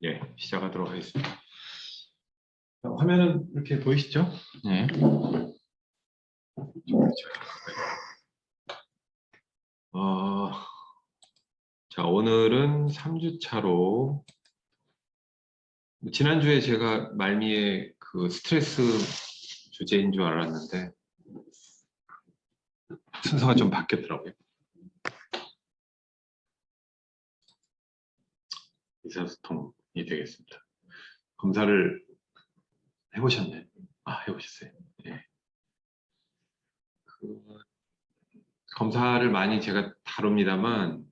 예, 시작하도록 하겠습니다. 화면은 이렇게 보이시죠? 네. 자, 오늘은 3주차로 지난주에 제가 말미에 그 스트레스 주제인 줄 알았는데 순서가 좀 바뀌었더라고요. 의사소통이 되겠습니다. 검사를 해보셨나요? 해보셨어요. 네. 검사를 많이 제가 다룹니다만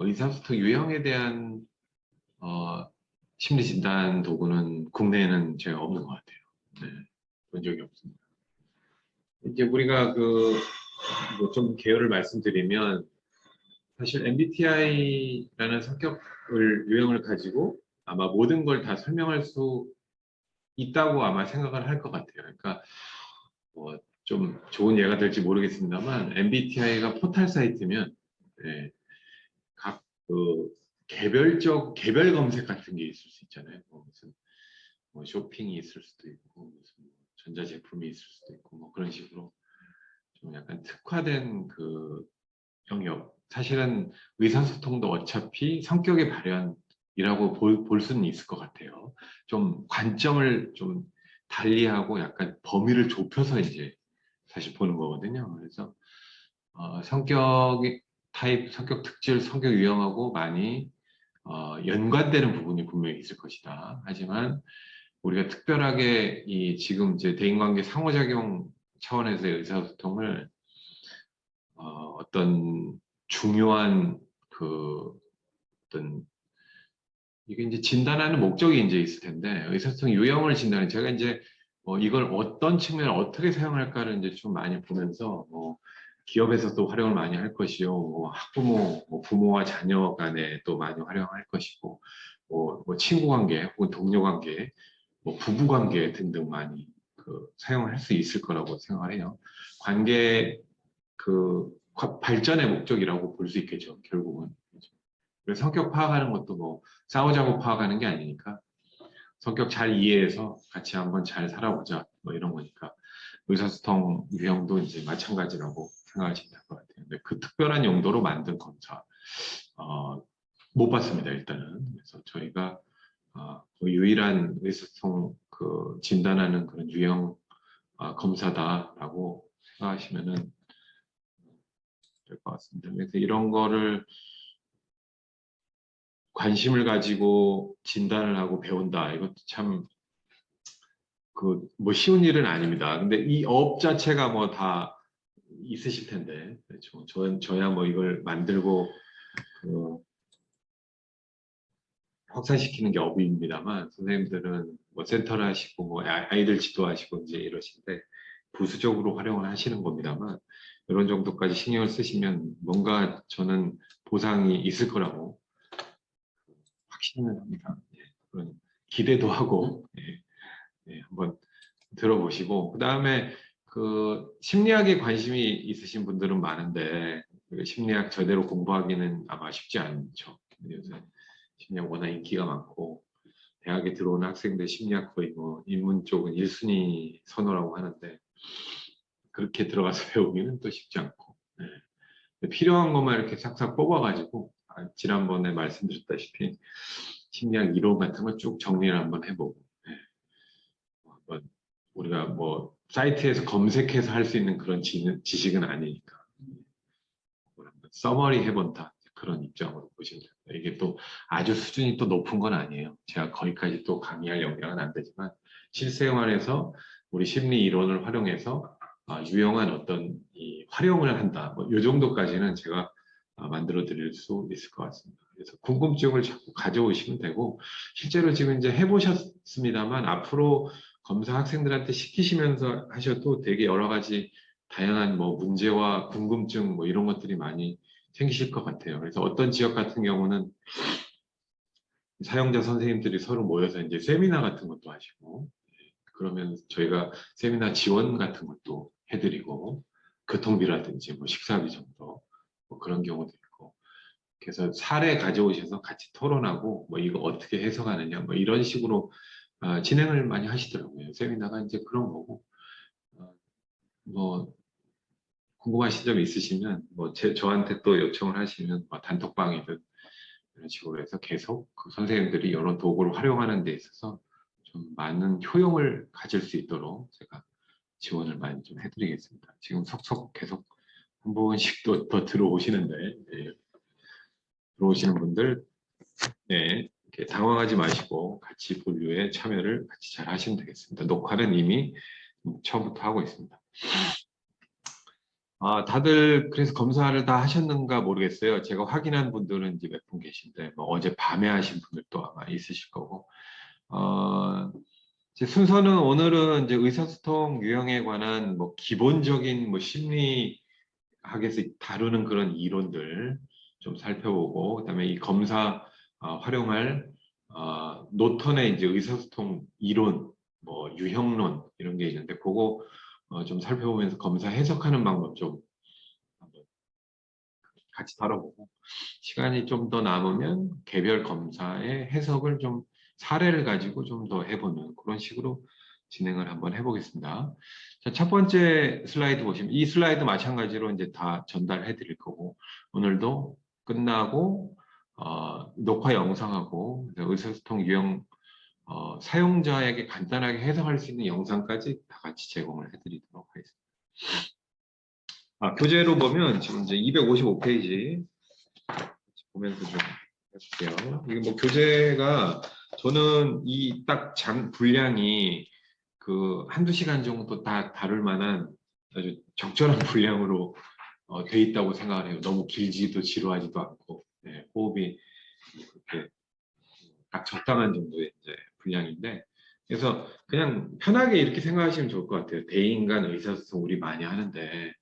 의사소통 유형에 대한 심리 진단 도구는 국내에는 제가 없는 것 같아요. 네, 본 적이 없습니다. 이제 우리가 뭐 좀 개요를 말씀드리면 사실 MBTI라는 성격을 유형을 가지고 아마 모든 걸 다 설명할 수 있다고 아마 생각을 할 것 같아요. 그러니까 좀 좋은 예가 될지 모르겠습니다만 MBTI가 포털 사이트면 네, 개별 검색 같은 게 있을 수 있잖아요. 무슨 쇼핑이 있을 수도 있고 무슨 전자제품이 있을 수도 있고 뭐 그런 식으로 좀 약간 특화된 그 영역. 사실은 의사소통도 어차피 성격의 발현이라고 볼 수는 있을 것 같아요. 좀 관점을 좀 달리하고 약간 범위를 좁혀서 이제 사실 보는 거거든요. 그래서 성격 타입, 성격 특질, 성격 유형하고 많이 연관되는 부분이 분명히 있을 것이다. 하지만 우리가 특별하게 지금 이제 대인관계 상호작용 차원에서의 의사소통을 어떤 중요한 어떤 이게 이제 진단하는 목적이 이제 있을 텐데 의사소통 유형을 진단해 제가 이제 이걸 어떤 측면을 어떻게 사용할까를 이제 좀 많이 보면서 기업에서도 활용을 많이 할 것이요, 학부모, 부모와 자녀 간에 또 많이 활용할 것이고, 뭐 친구 관계 혹은 동료 관계, 부부 관계 등등 많이 사용을 할 수 있을 거라고 생각을 해요. 관계 발전의 목적이라고 볼 수 있겠죠, 결국은. 그래서 성격 파악하는 것도 뭐 싸우자고 파악하는 게 아니니까 성격 잘 이해해서 같이 한번 잘 살아보자 뭐 이런 거니까 의사소통 유형도 이제 마찬가지라고 생각하시면 될 것 같아요. 근데 그 특별한 용도로 만든 검사 못 봤습니다, 일단은. 그래서 저희가 유일한 의사소통 진단하는 그런 유형 검사다라고 생각하시면은 될 것 같습니다. 그래서 이런 거를 관심을 가지고 진단을 하고 배운다. 이것도 참, 뭐 쉬운 일은 아닙니다. 근데 이 업 자체가 뭐 다 있으실 텐데. 그렇죠. 저야 뭐 이걸 만들고, 확산시키는 게 업입니다만, 선생님들은 뭐 센터를 하시고, 뭐 아이들 지도하시고 이제 이러신데, 부수적으로 활용을 하시는 겁니다만, 이런 정도까지 신경을 쓰시면 뭔가 저는 보상이 있을 거라고 확신을 합니다. 예, 그런 기대도 하고, 한번 들어보시고, 그 다음에 심리학에 관심이 있으신 분들은 많은데, 심리학 제대로 공부하기는 아마 쉽지 않죠. 요새 심리학 워낙 인기가 많고, 대학에 들어오는 학생들 심리학 거의 뭐 인문 쪽은 1순위 선호라고 하는데, 그렇게 들어가서 배우기는 또 쉽지 않고, 필요한 것만 이렇게 싹싹 뽑아가지고, 지난번에 말씀드렸다시피, 심리학 이론 같은 걸 쭉 정리를 한번 해보고, 한번 우리가 뭐 사이트에서 검색해서 할 수 있는 그런 지식은 아니니까 서머리 해본다 그런 입장으로 보시면 됩니다. 이게 또 아주 수준이 또 높은 건 아니에요. 제가 거기까지 또 강의할 역량은 안 되지만 실생활에서 우리 심리 이론을 활용해서 유용한 어떤 활용을 한다. 뭐 이 정도까지는 제가 만들어 드릴 수 있을 것 같습니다. 그래서 궁금증을 자꾸 가져오시면 되고 실제로 지금 이제 해보셨습니다만 앞으로 검사 학생들한테 시키시면서 하셔도 되게 여러 가지 다양한 뭐 문제와 궁금증 뭐 이런 것들이 많이 생기실 것 같아요. 그래서 어떤 지역 같은 경우는 사용자 선생님들이 서로 모여서 이제 세미나 같은 것도 하시고 그러면 저희가 세미나 지원 같은 것도 해드리고 교통비라든지 뭐 식사비 정도 뭐 그런 경우도 있고 그래서 사례 가져오셔서 같이 토론하고 뭐 이거 어떻게 해석하느냐 뭐 이런 식으로 진행을 많이 하시더라고요. 세미나가 이제 그런 거고 뭐 궁금하신 점 있으시면 뭐 저한테 또 요청을 하시면 뭐 단톡방이든 이런 식으로 해서 계속 그 선생님들이 이런 도구를 활용하는 데 있어서 좀 많은 효용을 가질 수 있도록 제가 지원을 많이 좀 해드리겠습니다. 지금 속속 계속 한 번씩 더 들어오시는데 들어오시는 분들 이렇게 당황하지 마시고 같이 분류에 참여를 같이 잘 하시면 되겠습니다. 녹화는 이미 처음부터 하고 있습니다. 다들 그래서 검사를 다 하셨는가 모르겠어요. 제가 확인한 분들은 이제 몇 분 계신데, 뭐 어제 밤에 하신 분들도 아마 있으실 거고. 이제 순서는 오늘은 이제 의사소통 유형에 관한 뭐 기본적인 뭐 심리학에서 다루는 그런 이론들 좀 살펴보고, 그다음에 이 검사 활용할 노턴의 이제 의사소통 이론, 뭐 유형론 이런 게 있는데, 그거 좀 살펴보면서 검사 해석하는 방법 좀 한번 같이 다뤄보고 시간이 좀 더 남으면 개별 검사의 해석을 좀 사례를 가지고 좀 더 해보는 그런 식으로 진행을 한번 해보겠습니다. 자, 첫 번째 슬라이드 보시면 이 슬라이드 마찬가지로 이제 다 전달해 드릴 거고 오늘도 끝나고 녹화 영상하고 의사소통 유형 사용자에게 간단하게 해석할 수 있는 영상까지 다 같이 제공을 해드리도록 하겠습니다. 교재로 보면 지금 이제 255페이지 보면서 좀 해볼게요. 이게 뭐 교재가 저는 이 딱 분량이 그 한두 시간 정도 다 다룰 만한 아주 적절한 분량으로 돼 있다고 생각을 해요. 너무 길지도 지루하지도 않고 호흡이 그렇게 딱 적당한 정도의 이제 분량인데 그래서 그냥 편하게 이렇게 생각하시면 좋을 것 같아요. 대인간 의사소통 우리 많이 하는데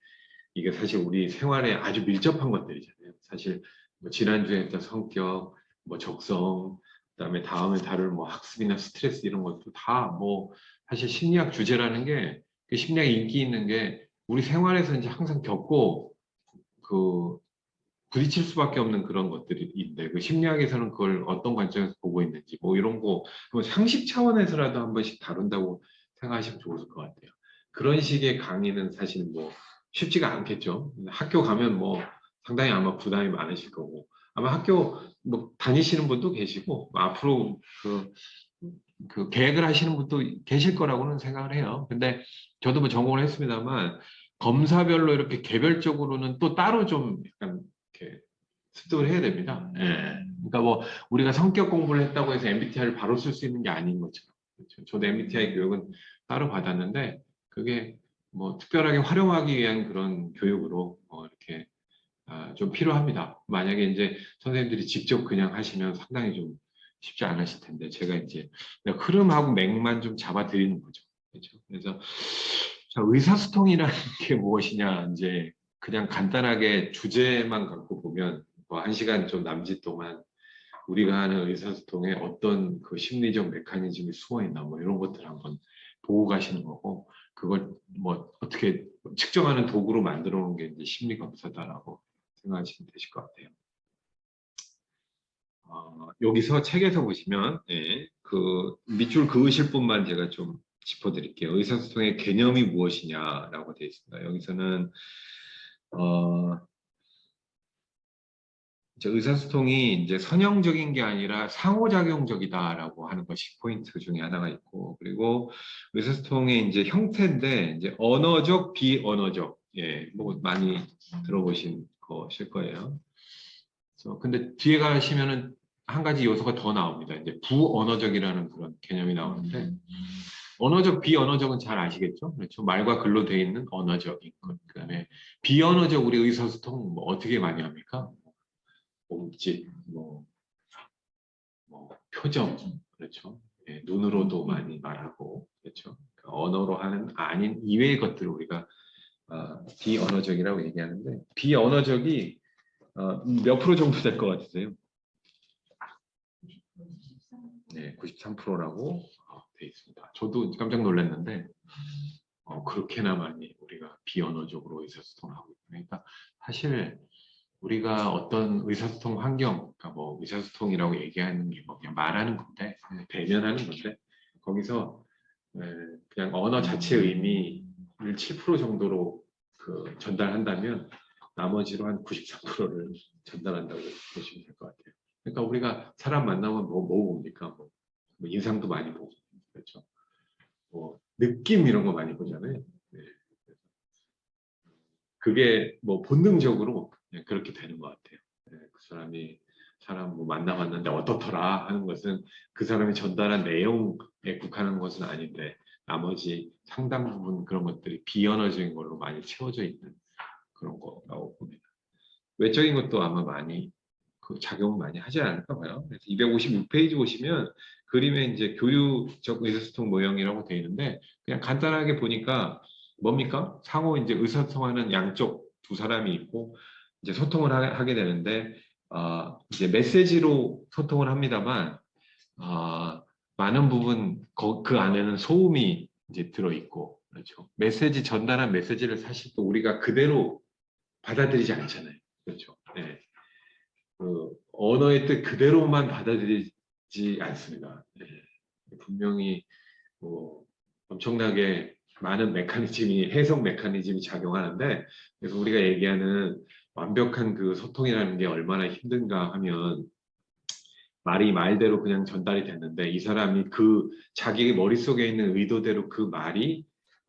이게 사실 우리 생활에 아주 밀접한 것들이잖아요. 사실 뭐 지난주에 했던 성격, 뭐 적성, 그다음에 다음에 다룰 뭐 학습이나 스트레스 이런 것도 다 뭐 사실 심리학 주제라는 게 그 심리학 인기 있는 게 우리 생활에서 이제 항상 겪고 그 부딪힐 수밖에 없는 그런 것들인데 그 심리학에서는 그걸 어떤 관점에서 보고 있는지 뭐 이런 거 뭐 상식 차원에서라도 한 번씩 다룬다고 생각하시면 좋을 것 같아요. 그런 식의 강의는 사실 뭐 쉽지가 않겠죠. 학교 가면 뭐 상당히 아마 부담이 많으실 거고 아마 학교 뭐 다니시는 분도 계시고 앞으로 그 계획을 하시는 분도 계실 거라고는 생각을 해요. 근데 저도 뭐 전공을 했습니다만 검사별로 이렇게 개별적으로는 또 따로 좀 약간 이렇게 습득을 해야 됩니다. 예. 그러니까 뭐 우리가 성격 공부를 했다고 해서 MBTI를 바로 쓸 수 있는 게 아닌 것처럼. 그렇죠. 저도 MBTI 교육은 따로 받았는데 그게 뭐 특별하게 활용하기 위한 그런 교육으로 이렇게 좀 필요합니다. 만약에 이제 선생님들이 직접 그냥 하시면 상당히 좀 쉽지 않으실 텐데 제가 이제 흐름하고 맥만 좀 잡아드리는 거죠. 그렇죠. 그래서 자, 의사소통이라는 게 무엇이냐 이제 그냥 간단하게 주제만 갖고 보면 뭐 1시간 좀 남짓 동안 우리가 하는 의사소통에 어떤 그 심리적 메커니즘이 숨어 있나 뭐 이런 것들 한번 보고 가시는 거고 그걸 뭐 어떻게 측정하는 도구로 만들어 놓은 게 이제 심리 검사다라고 생각하시면 되실 것 같아요. 여기서 책에서 보시면 그 밑줄 그으실 분만 제가 좀 짚어드릴게요. 의사소통의 개념이 무엇이냐라고 되어 있습니다. 여기서는 이제 의사소통이 이제 선형적인 게 아니라 상호작용적이다라고 하는 것이 포인트 중에 하나가 있고, 그리고 의사소통의 이제 형태인데 이제 언어적, 비언어적, 뭐 많이 들어보신 것일 거예요. 그래서 근데 뒤에 가시면은 한 가지 요소가 더 나옵니다. 이제 부언어적이라는 그런 개념이 나오는데. 언어적, 비언어적은 잘 아시겠죠? 그렇죠. 말과 글로 되어 있는 언어적인 것. 그다음에 비언어적 우리 의사소통 뭐 어떻게 많이 합니까? 몸짓, 뭐 표정, 그렇죠. 눈으로도 많이 말하고, 그렇죠. 그러니까 언어로 하는 아닌 이외의 것들을 우리가 비언어적이라고 얘기하는데 비언어적이 몇 프로 정도 될 것 같으세요? 네, 93%라고 돼 있습니다. 저도 깜짝 놀랐는데 그렇게나 많이 우리가 비언어적으로 의사소통을 하고 있다. 그러니까 사실 우리가 어떤 의사소통 환경, 그러니까 뭐 의사소통이라고 얘기하는 게 뭐 그냥 말하는 건데, 그냥 대면하는 건데, 거기서 에, 그냥 언어 자체의 의미를 7% 정도로 그 전달한다면 나머지로 한 93%를 전달한다고 보시면 될 것 같아요. 그러니까 우리가 사람 만나면 뭐 봅니까? 뭐 인상도 많이 보고, 그렇죠? 뭐 느낌 이런 거 많이 보잖아요. 네. 그게 뭐 본능적으로 그냥 그렇게 되는 것 같아요. 네, 그 사람이 사람 뭐 만나봤는데 어떻더라 하는 것은 그 사람이 전달한 내용에 국한한 것은 아닌데 나머지 상당 부분 그런 것들이 비언어적인 걸로 많이 채워져 있는 그런 거라고 봅니다. 외적인 것도 아마 많이 그 작용을 많이 하지 않을까 봐요. 그래서 256페이지 보시면 그림에 이제 교류적 의사소통 모형이라고 되어 있는데 그냥 간단하게 보니까 뭡니까? 상호 이제 의사소통하는 양쪽 두 사람이 있고 이제 소통을 하게 되는데 이제 메시지로 소통을 합니다만 많은 부분 그 안에는 소음이 이제 들어 있고 그렇죠. 메시지 전달한 메시지를 사실 또 우리가 그대로 받아들이지 않잖아요. 그렇죠. 네. 그 언어의 뜻 그대로만 받아들이지 않습니다. 네. 분명히 뭐 엄청나게 많은 메커니즘이 해석 메커니즘이 작용하는데 그래서 우리가 얘기하는 완벽한 그 소통이라는 게 얼마나 힘든가 하면 말이 말대로 그냥 전달이 됐는데 이 사람이 그 자기 머릿속에 있는 의도대로 그 말이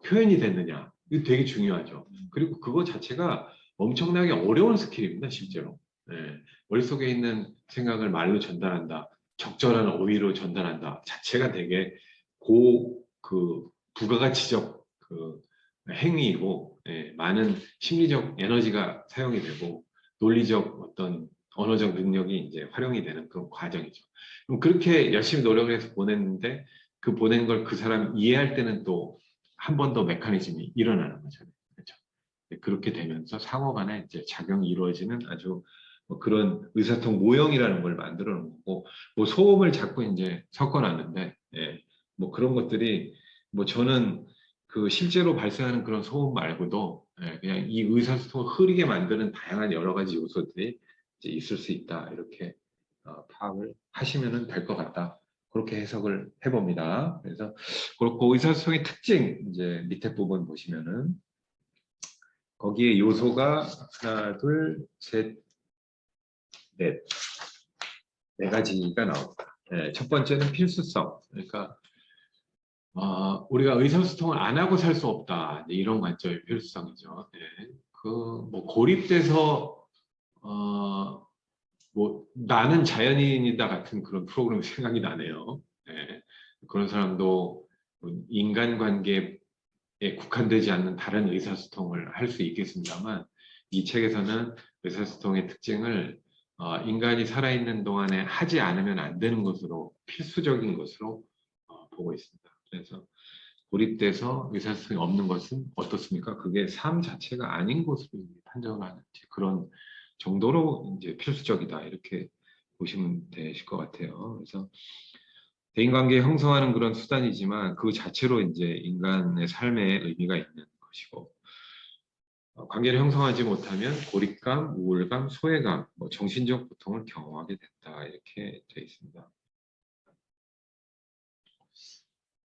표현이 됐느냐 이거 되게 중요하죠. 그리고 그거 자체가 엄청나게 어려운 스킬입니다 실제로. 네. 머릿속에 있는 생각을 말로 전달한다 적절한 어휘로 전달한다 자체가 되게 그 부가가치적 그 행위이고 많은 심리적 에너지가 사용이 되고 논리적 어떤 언어적 능력이 이제 활용이 되는 그런 과정이죠. 그럼 그렇게 열심히 노력을 해서 보냈는데 그 보낸 걸 그 사람 이해할 때는 또 한 번 더 메커니즘이 일어나는 거잖아요. 그렇죠? 그렇게 되면서 상호 간에 이제 작용이 이루어지는 아주 뭐 그런 의사소통 모형이라는 걸 만들어 놓은 거고, 뭐 소음을 자꾸 이제 섞어놨는데, 뭐 그런 것들이 뭐 저는 그 실제로 발생하는 그런 소음 말고도 그냥 이 의사소통을 흐리게 만드는 다양한 여러 가지 요소들이 이제 있을 수 있다 이렇게 파악을 하시면 될 것 같다. 그렇게 해석을 해봅니다. 그래서 그렇고 의사소통의 특징 이제 밑에 부분 보시면은 거기에 요소가 하나, 둘, 셋, 넷, 네 가지가 나옵니다. 첫 번째는 필수성. 그러니까 우리가 의사소통을 안 하고 살 수 없다. 이런 관점의 필수성이죠. 그뭐 고립돼서 뭐 나는 자연인이다 같은 그런 프로그램 생각이 나네요. 그런 사람도 인간관계에 국한되지 않는 다른 의사소통을 할 수 있겠습니다만 이 책에서는 의사소통의 특징을 인간이 살아있는 동안에 하지 않으면 안 되는 것으로 필수적인 것으로 보고 있습니다. 그래서 고립돼서 의사소통이 없는 것은 어떻습니까? 그게 삶 자체가 아닌 것으로 판정을 하는 그런 정도로 이제 필수적이다 이렇게 보시면 되실 것 같아요. 그래서 대인관계 형성하는 그런 수단이지만 그 자체로 이제 인간의 삶에 의미가 있는 것이고 관계를 형성하지 못하면 고립감, 우울감, 소외감, 뭐 정신적 고통을 경험하게 된다 이렇게 되어 있습니다.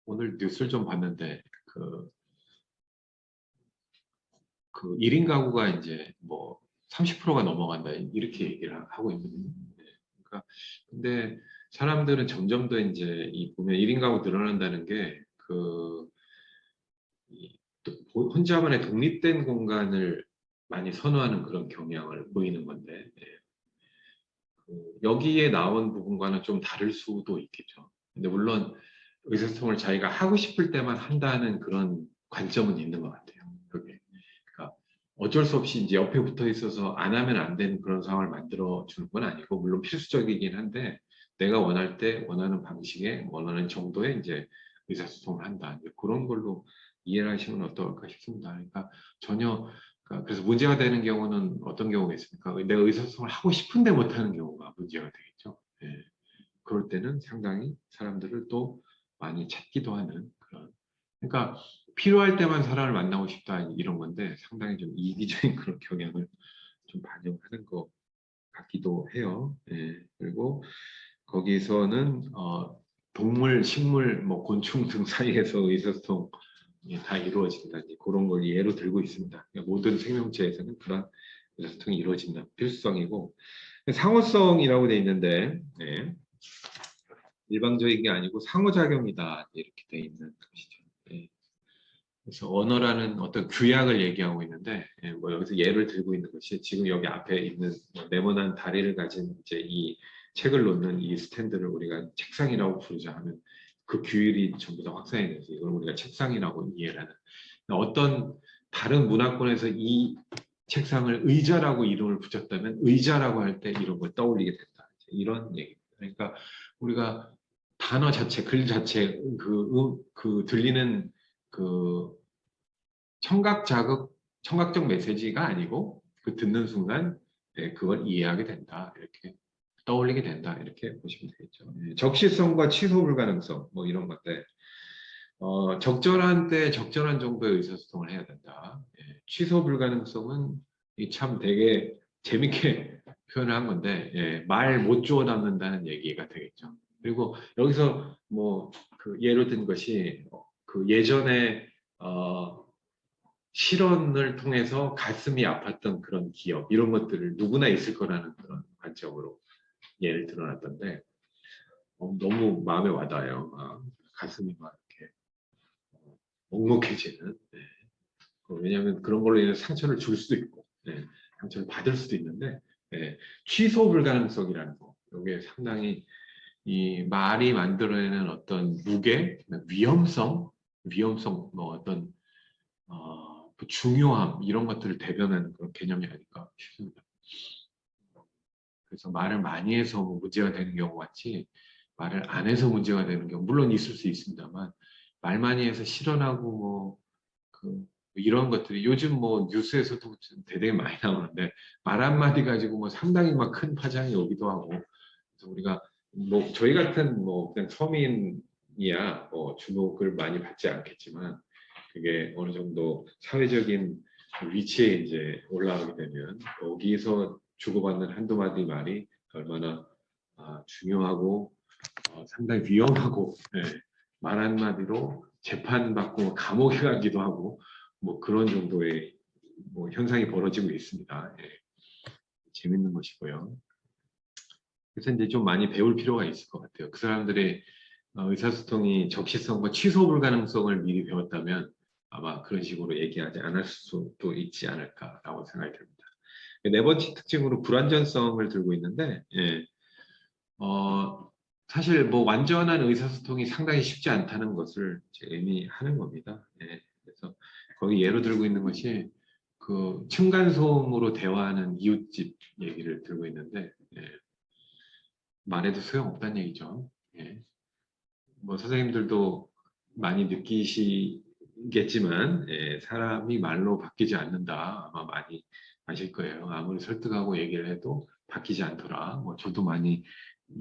오늘 뉴스를 좀 봤는데 그 1인 가구가 이제 뭐 30%가 넘어간다 이렇게 얘기를 하고 있거든요. 그러니까 근데 사람들은 점점 더 이제 이 보면 1인 가구 늘어난다는 게그 혼자만의 독립된 공간을 많이 선호하는 그런 경향을 보이는 건데 여기에 나온 부분과는 좀 다를 수도 있겠죠. 근데 물론 의사소통을 자기가 하고 싶을 때만 한다는 그런 관점은 있는 것 같아요. 그게. 그러니까 어쩔 수 없이 이제 옆에 붙어 있어서 안 하면 안 되는 그런 상황을 만들어 주는 건 아니고 물론 필수적이긴 한데 내가 원할 때 원하는 방식에 원하는 정도의 이제 의사소통을 한다. 그런 걸로 이해를 하시면 어떨까 싶습니다. 그러니까 전혀 그래서 문제가 되는 경우는 어떤 경우가 있습니까? 내가 의사소통을 하고 싶은데 못하는 경우가 문제가 되겠죠. 그럴 때는 상당히 사람들을 또 많이 찾기도 하는 그런. 그러니까 필요할 때만 사람을 만나고 싶다 이런 건데 상당히 좀 이기적인 그런 경향을 좀 반영하는 것 같기도 해요. 예. 그리고 거기서는 동물, 식물, 뭐 곤충 등 사이에서 의사소통이 다 이루어진다. 이제 그런 걸 예로 들고 있습니다. 그러니까 모든 생명체에서는 그런 의사소통이 이루어진다. 필수성이고 상호성이라고 돼 있는데 예. 일방적인 게 아니고 상호작용이다 이렇게 돼 있는 것이죠. 예. 그래서 언어라는 어떤 규약을 얘기하고 있는데 예, 뭐 여기서 예를 들고 있는 것이 지금 여기 앞에 있는 뭐 네모난 다리를 가진 이제 이 책을 놓는 이 스탠드를 우리가 책상이라고 부르자 하면 그 규율이 전부 다 확산이 돼서 이걸 우리가 책상이라고 이해를 하는 어떤 다른 문화권에서 이 책상을 의자라고 이름을 붙였다면 의자라고 할 때 이런 걸 떠올리게 된다. 이런 얘기입니다. 그러니까 우리가 단어 자체, 글 자체, 그 들리는 그 청각 자극, 청각적 메시지가 아니고 그 듣는 순간 그걸 이해하게 된다. 이렇게 떠올리게 된다. 이렇게 보시면 되겠죠. 적시성과 취소 불가능성 뭐 이런 것들. 적절한 때 적절한 정도의 의사소통을 해야 된다. 취소 불가능성은 참 되게 재밌게 표현을 한 건데 말 못 주워 담는다는 얘기가 되겠죠. 그리고 여기서 뭐 그 예로 든 것이 그 예전에 실언을 통해서 가슴이 아팠던 그런 기억 이런 것들을 누구나 있을 거라는 그런 관점으로 예를 들어놨던데 너무 마음에 와닿아요. 가슴이 막 이렇게 먹먹해지는. 왜냐하면 그런 걸로 인해 상처를 줄 수도 있고 상처를 받을 수도 있는데 취소 불가능성이라는 거 이게 상당히 이 말이 만들어내는 어떤 무게, 위험성, 뭐 어떤 그 중요함 이런 것들을 대변하는 그런 개념이 아닐까 싶습니다. 그래서 말을 많이 해서 뭐 문제가 되는 경우 같이 말을 안 해서 문제가 되는 경우 물론 있을 수 있습니다만 말 많이 해서 실언하고 뭐 이런 것들이 요즘 뭐 뉴스에서도 되게 많이 나오는데 말 한마디 가지고 뭐 상당히 막 큰 파장이 오기도 하고 그래서 우리가 뭐 저희 같은 뭐 그냥 서민이야 뭐 주목을 많이 받지 않겠지만 그게 어느 정도 사회적인 위치에 이제 올라가게 되면 거기서 주고받는 한두 마디 말이 얼마나 중요하고 상당히 위험하고 말 한마디로 재판받고 감옥에 가기도 하고 뭐 그런 정도의 뭐 현상이 벌어지고 있습니다. 재밌는 것이고요. 그래서 이제 좀 많이 배울 필요가 있을 것 같아요. 그 사람들의 의사소통이 적시성과 취소 불가능성을 미리 배웠다면 아마 그런 식으로 얘기하지 않을 수도 있지 않을까라고 생각이 듭니다. 네 번째 특징으로 불완전성을 들고 있는데 사실 뭐 완전한 의사소통이 상당히 쉽지 않다는 것을 의미하는 겁니다. 그래서 거기 예로 들고 있는 것이 그 층간소음으로 대화하는 이웃집 얘기를 들고 있는데 말해도 소용없다는 얘기죠. 뭐 선생님들도 많이 느끼시겠지만 사람이 말로 바뀌지 않는다 아마 많이 아실 거예요. 아무리 설득하고 얘기를 해도 바뀌지 않더라. 뭐 저도 많이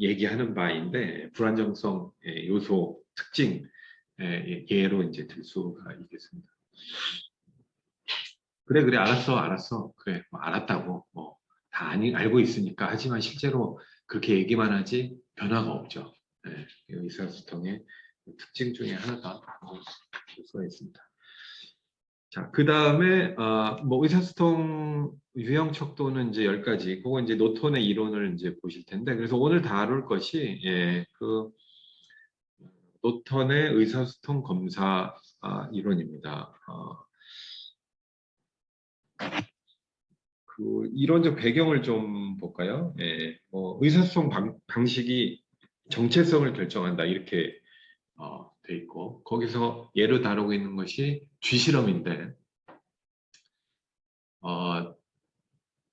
얘기하는 바인데 불안정성 요소 특징 예로 이제 들 수가 있겠습니다. 그래 알았어 그래 뭐 알았다고 뭐 다 알고 있으니까 하지만 실제로 그렇게 얘기만 하지 변화가 없죠. 의사소통의 특징 중에 하나가 볼 수가 있습니다. 자, 그 다음에 뭐 의사소통 유형 척도는 이제 10가지. 그거 이제 노톤의 이론을 이제 보실 텐데, 그래서 오늘 다룰 것이 그 노턴의 의사소통 검사 이론입니다. 그 이론적 배경을 좀 볼까요? 뭐 의사소통 방식이 정체성을 결정한다 이렇게 돼 있고 거기서 예로 다루고 있는 것이 쥐실험인데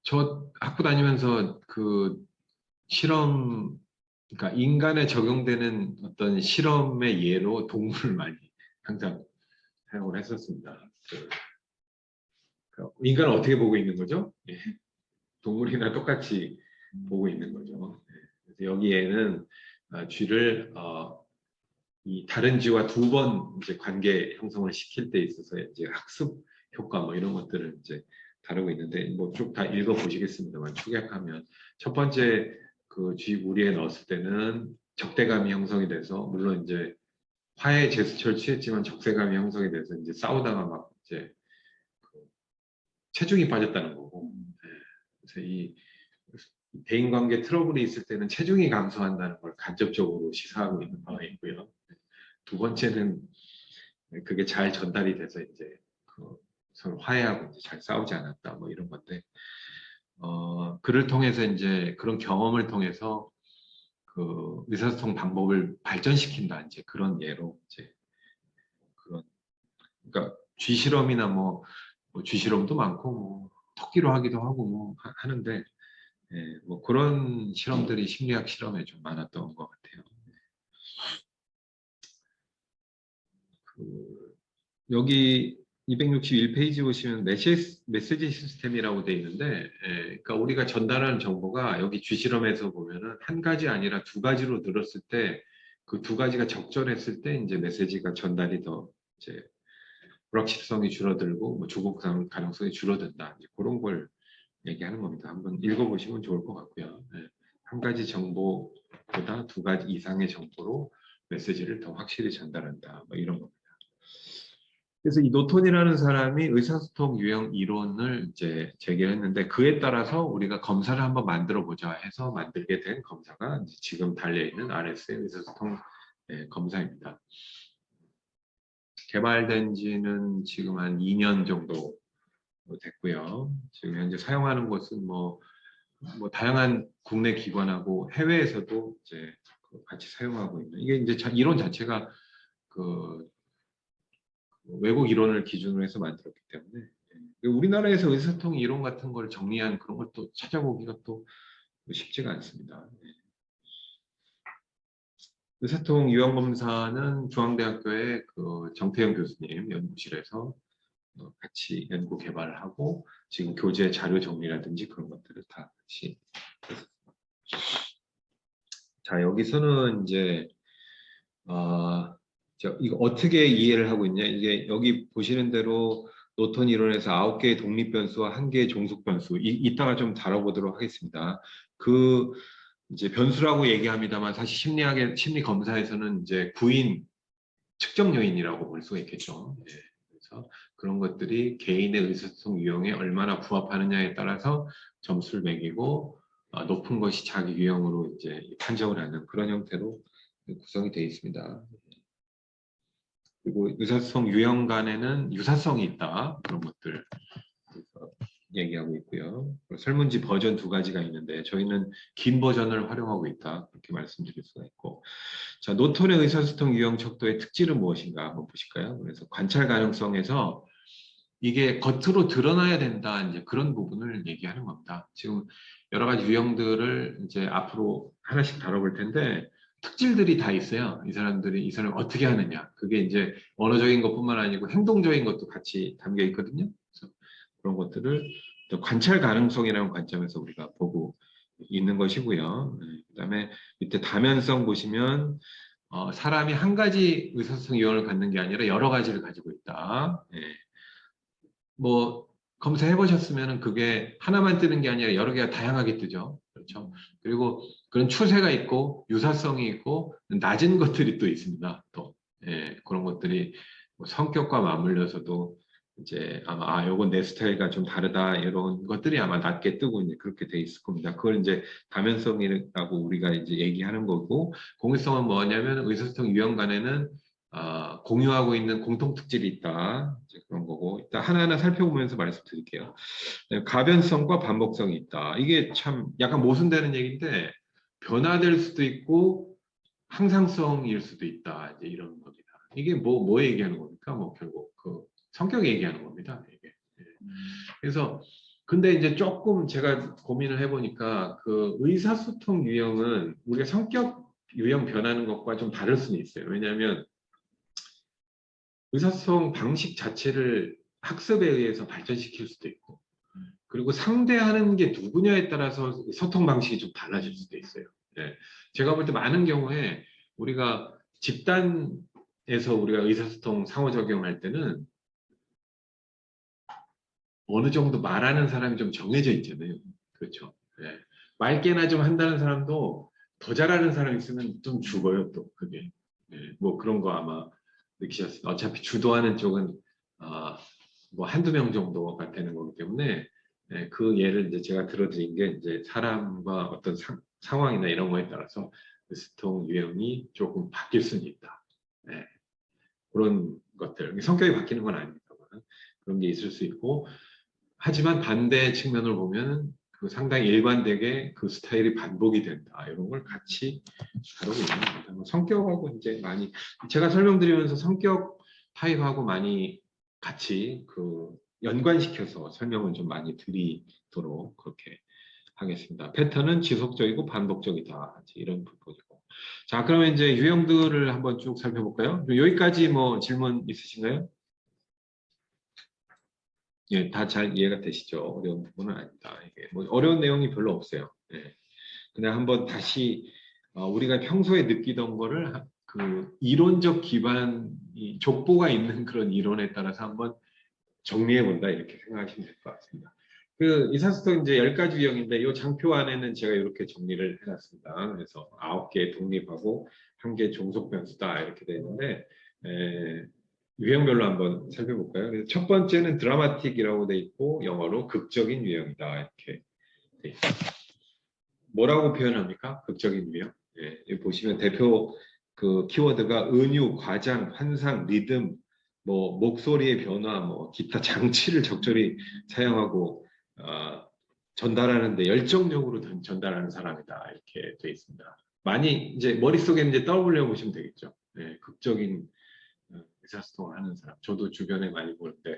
저 학교 다니면서 그 실험 그러니까 인간에 적용되는 어떤 실험의 예로 동물을 많이 항상 사용을 했었습니다. 인간을 어떻게 보고 있는 거죠? 동물이나 똑같이 보고 있는 거죠. 그래서 여기에는 쥐를 이 다른 쥐와 두 번 이제 관계 형성을 시킬 때 있어서 이제 학습 효과 뭐 이런 것들을 이제 다루고 있는데 뭐 쭉 다 읽어보시겠습니다만 축약하면 첫 번째 그 쥐무리에 넣었을 때는 적대감이 형성이 돼서 물론 이제 화해 제스처를 취했지만 적대감이 형성이 돼서 이제 싸우다가 막 이제 그 체중이 빠졌다는 거고 네. 그래서 이 대인관계 트러블이 있을 때는 체중이 감소한다는 걸 간접적으로 시사하고 있는 바가 있고요. 두 번째는 그게 잘 전달이 돼서 이제 그 서로 화해하고 이제 잘 싸우지 않았다 뭐 이런 건데 그를 통해서 이제 그런 경험을 통해서 그 의사소통 방법을 발전시킨다 이제 그런 예로 이제 그런 그러니까 쥐실험이나 뭐 쥐실험도 많고 뭐 토끼로 하기도 하고 뭐 하는데 예, 뭐 그런 실험들이 심리학 실험에 좀 많았던 것 같아요. 그 여기 261페이지 보시면 메시지 시스템이라고 돼 있는데, 그러니까 우리가 전달하는 정보가 여기 쥐실험에서 보면은 한 가지 아니라 두 가지로 늘었을 때, 그 두 가지가 적절했을 때 이제 메시지가 전달이 더 이제 불확실성이 줄어들고 뭐 조국 가능성이 줄어든다. 이제 그런 걸 얘기하는 겁니다. 한번 읽어보시면 좋을 것 같고요. 한 가지 정보보다 두 가지 이상의 정보로 메시지를 더 확실히 전달한다. 뭐 이런 겁니다. 그래서 이 노톤이라는 사람이 의사소통 유형 이론을 이제 제기했는데 그에 따라서 우리가 검사를 한번 만들어 보자 해서 만들게 된 검사가 지금 달려 있는 RS의 의사소통 검사입니다. 개발된 지는 지금 한 2년 정도 됐고요. 지금 현재 사용하는 곳은 뭐 다양한 국내 기관하고 해외에서도 이제 같이 사용하고 있는 이게 이제 이론 자체가 그 외국 이론을 기준으로 해서 만들었기 때문에 우리나라에서 의사소통 이론 같은 걸 정리한 그런 걸 또 찾아보기가 또 쉽지가 않습니다. 의사소통 유형 검사는 중앙대학교의 그 정태영 교수님 연구실에서 같이 연구 개발을 하고 지금 교재 자료 정리라든지 그런 것들을 다 같이 자 여기서는 이제 이거 어떻게 이해를 하고 있냐 이게 여기 보시는 대로 노턴 이론에서 9개의 독립 변수와 1개의 종속 변수 이따가 좀 다뤄보도록 하겠습니다. 그 이제 변수라고 얘기합니다만 사실 심리 검사에서는 이제 구인 측정 요인이라고 볼 수가 있겠죠. 네. 그래서 그런 것들이 개인의 의사소통 유형에 얼마나 부합하느냐에 따라서 점수를 매기고 높은 것이 자기 유형으로 이제 판정을 하는 그런 형태로 구성이 되어 있습니다. 그리고 의사소통 유형 간에는 유사성이 있다 그런 것들 얘기하고 있고요. 설문지 버전 두 가지가 있는데 저희는 긴 버전을 활용하고 있다 그렇게 말씀드릴 수가 있고 자 노턴의 의사소통 유형 척도의 특질은 무엇인가 한번 보실까요? 그래서 관찰 가능성에서 이게 겉으로 드러나야 된다 이제 그런 부분을 얘기하는 겁니다. 지금 여러 가지 유형들을 이제 앞으로 하나씩 다뤄볼 텐데 특질들이 다 있어요. 이 사람을 어떻게 하느냐 그게 이제 언어적인 것뿐만 아니고 행동적인 것도 같이 담겨 있거든요. 그래서 그런 것들을 또 관찰 가능성이라는 관점에서 우리가 보고 있는 것이고요. 그다음에 밑에 다면성 보시면 사람이 한 가지 의사소통 유형을 갖는 게 아니라 여러 가지를 가지고 있다. 뭐 검사해 보셨으면 그게 하나만 뜨는 게 아니라 여러 개가 다양하게 뜨죠. 그렇죠. 그리고 그런 추세가 있고 유사성이 있고 낮은 것들이 또 있습니다. 또 그런 것들이 뭐 성격과 맞물려서도 이제 아마 요건 내 스타일과 좀 다르다 이런 것들이 아마 낮게 뜨고 이제 그렇게 돼 있을 겁니다. 그걸 이제 다면성이라고 우리가 이제 얘기하는 거고 공유성은 뭐냐면 의사소통 유형 간에는 공유하고 있는 공통 특질이 있다. 이제 그런 거고 일단 하나하나 살펴보면서 말씀드릴게요. 가변성과 반복성이 있다. 이게 참 약간 모순되는 얘기인데 변화될 수도 있고 항상성일 수도 있다. 이제 이런 겁니다. 이게 뭐 얘기하는 겁니까? 뭐 결국 그 성격 얘기하는 겁니다. 이게. 그래서 근데 이제 조금 제가 고민을 해보니까 그 의사소통 유형은 우리가 성격 유형 변하는 것과 좀 다를 수는 있어요. 왜냐하면 의사소통 방식 자체를 학습에 의해서 발전시킬 수도 있고 그리고 상대하는 게 누구냐에 따라서 소통 방식이 좀 달라질 수도 있어요. 제가 볼 때 많은 경우에 우리가 집단에서 우리가 의사소통 상호작용할 때는 어느 정도 말하는 사람이 좀 정해져 있잖아요. 그렇죠. 예. 맑게나 좀 한다는 사람도 더 잘하는 사람 있으면 좀 죽어요, 또 그게. 예. 뭐 그런 거 아마 느끼셨어요. 어차피 주도하는 쪽은 아, 뭐 한두 명 정도가 되는 거기 때문에 예, 그 예를 이제 제가 들어드린 게 이제 사람과 어떤 상황이나 이런 거에 따라서 그 스통 유형이 조금 바뀔 수는 있다. 예. 그런 것들. 성격이 바뀌는 건 아닙니다만 그런 게 있을 수 있고 하지만 반대 측면을 보면 그 상당히 일관되게 그 스타일이 반복이 된다. 이런 걸 같이 다루고 있는 겁니다. 뭐 성격하고 이제 많이 제가 설명드리면서 성격 타입하고 많이 같이 그 연관시켜서 설명을 좀 많이 드리도록 그렇게 하겠습니다. 패턴은 지속적이고 반복적이다. 이런 부분이고. 자, 그러면 이제 유형들을 한번 쭉 살펴볼까요? 여기까지 뭐 질문 있으신가요? 예, 다 잘 이해가 되시죠? 어려운 부분은 아니다. 이게 뭐 어려운 내용이 별로 없어요. 예. 그냥 한번 다시 우리가 평소에 느끼던 거를 그 이론적 기반, 이 족보가 있는 그런 이론에 따라서 한번 정리해 본다 이렇게 생각하시면 될 것 같습니다. 그 이사스톤 이제 10가지 유형인데 이 장표 안에는 제가 이렇게 정리를 해놨습니다. 그래서 9개 독립하고 1개 종속 변수다 이렇게 되어 있는데 유형별로 한번 살펴볼까요? 그래서 첫 번째는 드라마틱이라고 돼 있고 영어로 극적인 유형이다 이렇게 돼 있습니다. 뭐라고 표현합니까? 극적인 유형. 예, 여기 보시면 대표 그 키워드가 은유, 과장, 환상, 리듬, 뭐 목소리의 변화, 뭐 기타 장치를 적절히 사용하고 전달하는데 열정적으로 전달하는 사람이다 이렇게 돼 있습니다. 많이 이제 머릿속에 이제 떠올려 보시면 되겠죠. 예, 극적인 의사소통을 하는 사람. 저도 주변에 많이 보는데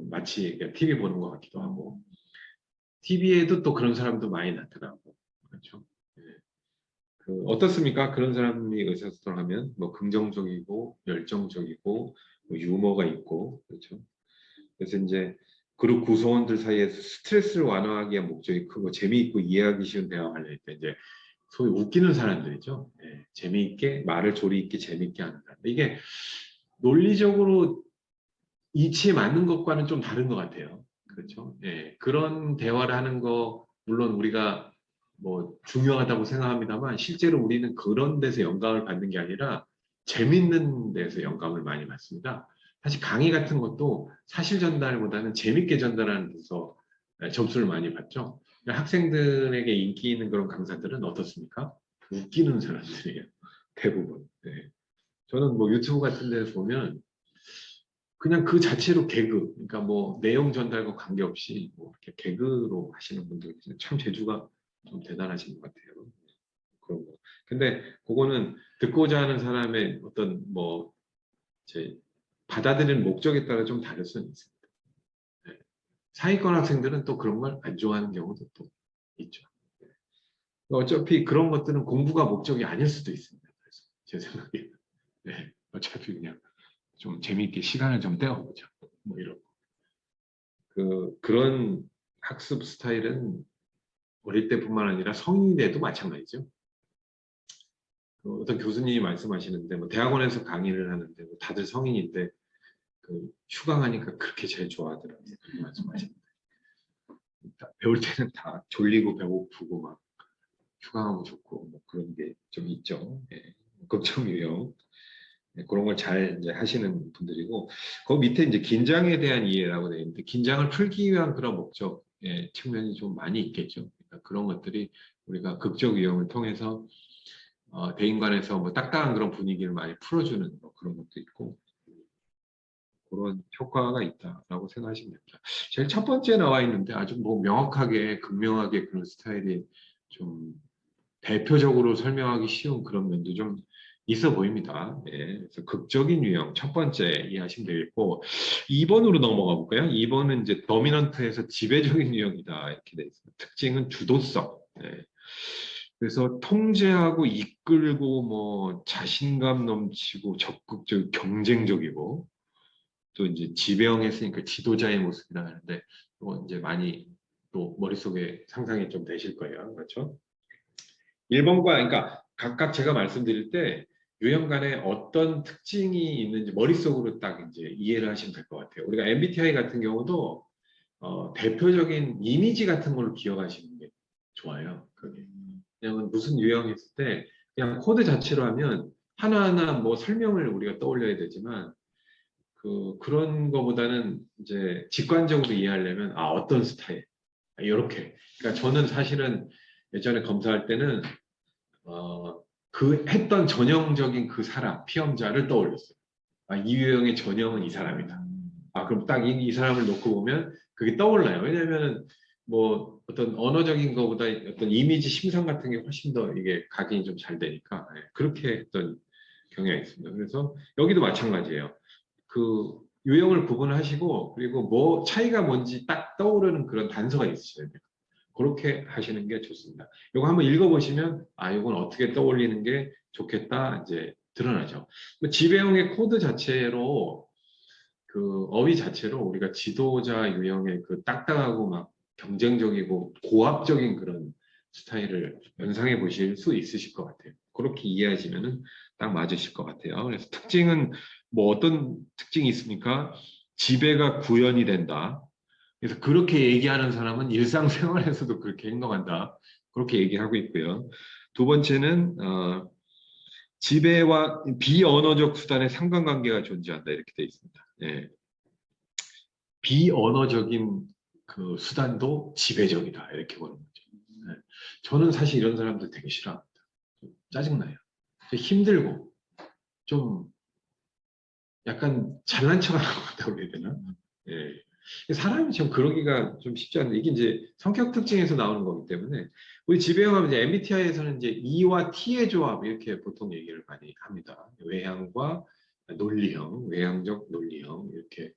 마치 TV 보는 것 같기도 하고 TV에도 또 그런 사람도 많이 나타나고 그렇죠. 예. 그 어떻습니까? 그런 사람이 의사소통을 하면 뭐 긍정적이고 열정적이고 뭐 유머가 있고 그렇죠. 그래서 이제 그룹 구성원들 사이에서 스트레스를 완화하기 위한 목적이 크고 재미있고 이해하기 쉬운 대화를 할 때 이제 소위 웃기는 사람들이죠. 예, 재미있게 말을 조리 있게 재미있게 하는 사람. 이게 논리적으로 이치에 맞는 것과는 좀 다른 것 같아요. 그렇죠. 예, 그런 대화를 하는 거 물론 우리가 뭐 중요하다고 생각합니다만 실제로 우리는 그런 데서 영감을 받는 게 아니라 재밌는 데서 영감을 많이 받습니다. 사실 강의 같은 것도 사실 전달보다는 재밌게 전달하는 데서 점수를 많이 받죠. 학생들에게 인기 있는 그런 강사들은 어떻습니까? 웃기는 사람들이에요. 대부분. 네. 저는 뭐 유튜브 같은 데서 보면 그냥 그 자체로 개그, 그러니까 뭐 내용 전달과 관계없이 뭐 이렇게 개그로 하시는 분들 참 재주가 좀 대단하신 것 같아요. 그런 거. 근데 그거는 듣고자 하는 사람의 어떤 뭐 이제 받아들이는 목적에 따라 좀 다를 수는 있습니다. 네. 상위권 학생들은 또 그런 걸 안 좋아하는 경우도 또 있죠. 네. 어차피 그런 것들은 공부가 목적이 아닐 수도 있습니다. 그래서 제 생각에 네. 어차피 그냥 좀 재미있게 시간을 좀 때워보자. 뭐 이런 그런 학습 스타일은 어릴 때뿐만 아니라 성인이 돼도 마찬가지죠. 어떤 교수님이 말씀하시는데 뭐 대학원에서 강의를 하는데 뭐 다들 성인인데 그 휴강하니까 그렇게 제일 좋아하더라고요. 그렇게 말씀하시는데 배울 때는 다 졸리고 배고프고 막 휴강하고 좋고 뭐 그런 게 좀 있죠. 예. 걱정 유형 그런 걸 잘 이제 하시는 분들이고 그 밑에 이제 긴장에 대한 이해라고 되어 있는데 긴장을 풀기 위한 그런 목적의 측면이 좀 많이 있겠죠. 그러니까 그런 것들이 우리가 극적 유형을 통해서 대인 간에서 뭐 딱딱한 그런 분위기를 많이 풀어주는 뭐 그런 것도 있고 그런 효과가 있다라고 생각하시면 됩니다. 제일 첫 번째 나와 있는데 아주 뭐 명확하게 극명하게 그런 스타일이 좀 대표적으로 설명하기 쉬운 그런 면도 좀 있어 보입니다. 예, 그래서 극적인 유형 첫 번째 이해하시면 되겠고 2번으로 넘어가 볼까요? 2번은 이제 도미넌트에서 지배적인 유형이다 이렇게 돼 있습니다. 특징은 주도성. 예. 그래서 통제하고 이끌고 뭐 자신감 넘치고 적극적 경쟁적이고 또 이제 지배형했으니까 지도자의 모습이라 하는데 또 이제 많이 또 머릿속에 상상이 좀 되실 거예요. 그렇죠? 1번과 그러니까 각각 제가 말씀드릴 때 유형 간에 어떤 특징이 있는지 머릿속으로 딱 이제 이해를 하시면 될 것 같아요. 우리가 MBTI 같은 경우도 대표적인 이미지 같은 걸로 기억하시는 게 좋아요. 그게. 그냥 무슨 유형했을 때 그냥 코드 자체로 하면 하나하나 뭐 설명을 우리가 떠올려야 되지만 그런 거보다는 이제 직관적으로 이해하려면 어떤 스타일 이렇게. 그러니까 저는 사실은 예전에 검사할 때는 그 했던 전형적인 그 사람 피험자를 떠올렸어요. 이 유형의 전형은 이 사람이다. 그럼 딱 이 사람을 놓고 보면 그게 떠올라요. 왜냐하면 뭐 어떤 언어적인 거보다 어떤 이미지 심상 같은 게 훨씬 더 이게 각인이 좀 잘 되니까 그렇게 했던 경향이 있습니다. 그래서 여기도 마찬가지예요. 그 유형을 구분하시고 그리고 뭐 차이가 뭔지 딱 떠오르는 그런 단서가 있으셔야 돼요. 그렇게 하시는 게 좋습니다. 이거 한번 읽어보시면 이건 어떻게 떠올리는 게 좋겠다 이제 드러나죠. 지배형의 코드 자체로 그 어휘 자체로 우리가 지도자 유형의 그 딱딱하고 막 경쟁적이고 고압적인 그런 스타일을 연상해 보실 수 있으실 것 같아요. 그렇게 이해하시면은 딱 맞으실 것 같아요. 그래서 특징은 뭐 어떤 특징이 있습니까? 지배가 구현이 된다. 그래서 그렇게 얘기하는 사람은 일상생활에서도 그렇게 행동한다. 그렇게 얘기하고 있고요. 두 번째는 지배와 비언어적 수단의 상관관계가 존재한다. 이렇게 되어 있습니다. 예. 비언어적인 그 수단도 지배적이다. 이렇게 보는 거죠. 예. 저는 사실 이런 사람들 되게 싫어합니다. 짜증나요. 힘들고 좀 약간 잘난 척하는 것 같다고 그래야 되나? 예. 사람이 좀 그러기가 좀 쉽지 않은데 이게 이제 성격 특징에서 나오는 거기 때문에 우리 지배형하면 이제 MBTI에서는 이제 E와 T의 조합 이렇게 보통 얘기를 많이 합니다. 외향과 논리형, 외향적 논리형 이렇게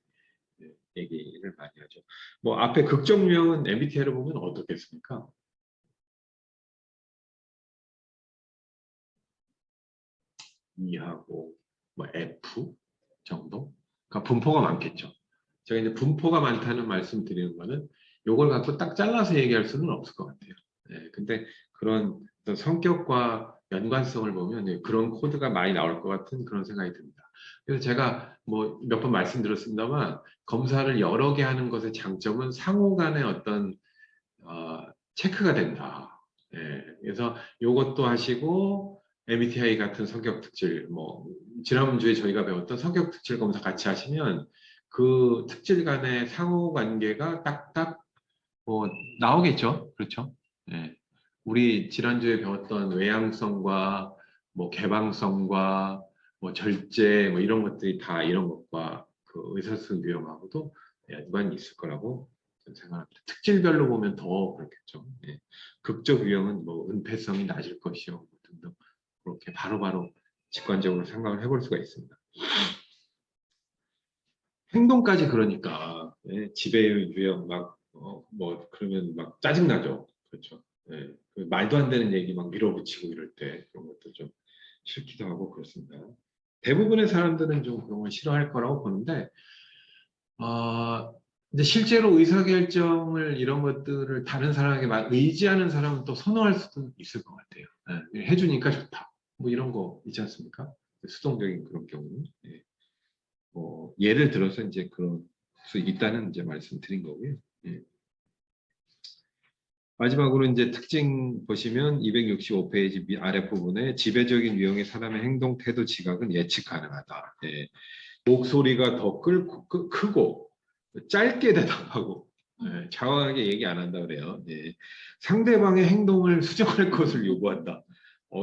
얘기를 많이 하죠. 뭐 앞에 극적 유형은 MBTI로 보면 어떻겠습니까? E하고 뭐 F 정도? 그러니까 분포가 많겠죠. 제가 이제 분포가 많다는 말씀 드리는 거는 요걸 갖고 딱 잘라서 얘기할 수는 없을 것 같아요. 근데 그런 어떤 성격과 연관성을 보면 그런 코드가 많이 나올 것 같은 그런 생각이 듭니다. 그래서 제가 뭐 몇 번 말씀드렸습니다만 검사를 여러 개 하는 것의 장점은 상호 간의 어떤 체크가 된다. 그래서 요것도 하시고 MBTI 같은 성격 특질, 뭐 지난주에 저희가 배웠던 성격 특질 검사 같이 하시면 그 특질 간의 상호 관계가 딱딱 뭐 나오겠죠. 그렇죠? 예. 우리 지난주에 배웠던 외향성과 뭐 개방성과 뭐 절제 뭐 이런 것들이 다 이런 것과 그 의사소통 유형하고도 연관이 있을 거라고 저는 생각합니다. 특질별로 보면 더 그렇겠죠. 예. 극적 유형은 뭐 은폐성이 낮을 것이요 뭐 등등 그렇게 바로바로 직관적으로 생각을 해볼 수가 있습니다. 행동까지 그러니까 지배 유형 막 뭐 그러면 막 짜증나죠. 그렇죠. 그 말도 안 되는 얘기 막 밀어붙이고 이럴 때 그런 것도 좀 싫기도 하고 그렇습니다. 대부분의 사람들은 좀 그런 걸 싫어할 거라고 보는데 이제 실제로 의사결정을 이런 것들을 다른 사람에게 막 의지하는 사람은 또 선호할 수도 있을 것 같아요. 해주니까 좋다. 뭐 이런 거 있지 않습니까? 수동적인 그런 경우는. 예를 들어서 이제 그럴 수 있다는 이제 말씀드린 거고요. 예. 마지막으로 이제 특징 보시면 265페이지 아랫부분에 지배적인 유형의 사람의 행동, 태도, 지각은 예측 가능하다. 예. 목소리가 더 크고 짧게 대답하고 장황하게 얘기 안 한다 그래요. 예. 상대방의 행동을 수정할 것을 요구한다.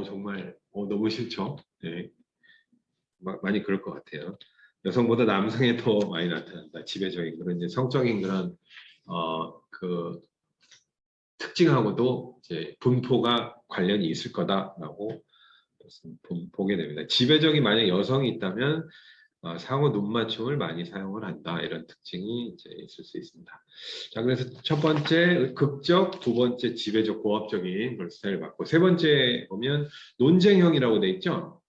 정말 너무 싫죠. 예. 많이 그럴 것 같아요. 여성보다 남성에 더 많이 나타난다. 지배적인 그런 이제 성적인 그런 그 특징하고도 이제 분포가 관련이 있을 거다라고 보게 됩니다. 지배적인 만약 여성이 있다면 상호 눈맞춤을 많이 사용을 한다 이런 특징이 이제 있을 수 있습니다. 자, 그래서 첫 번째 극적, 두 번째 지배적 고압적인 그런 스타일을 받고 세 번째 보면 논쟁형이라고 돼 있죠.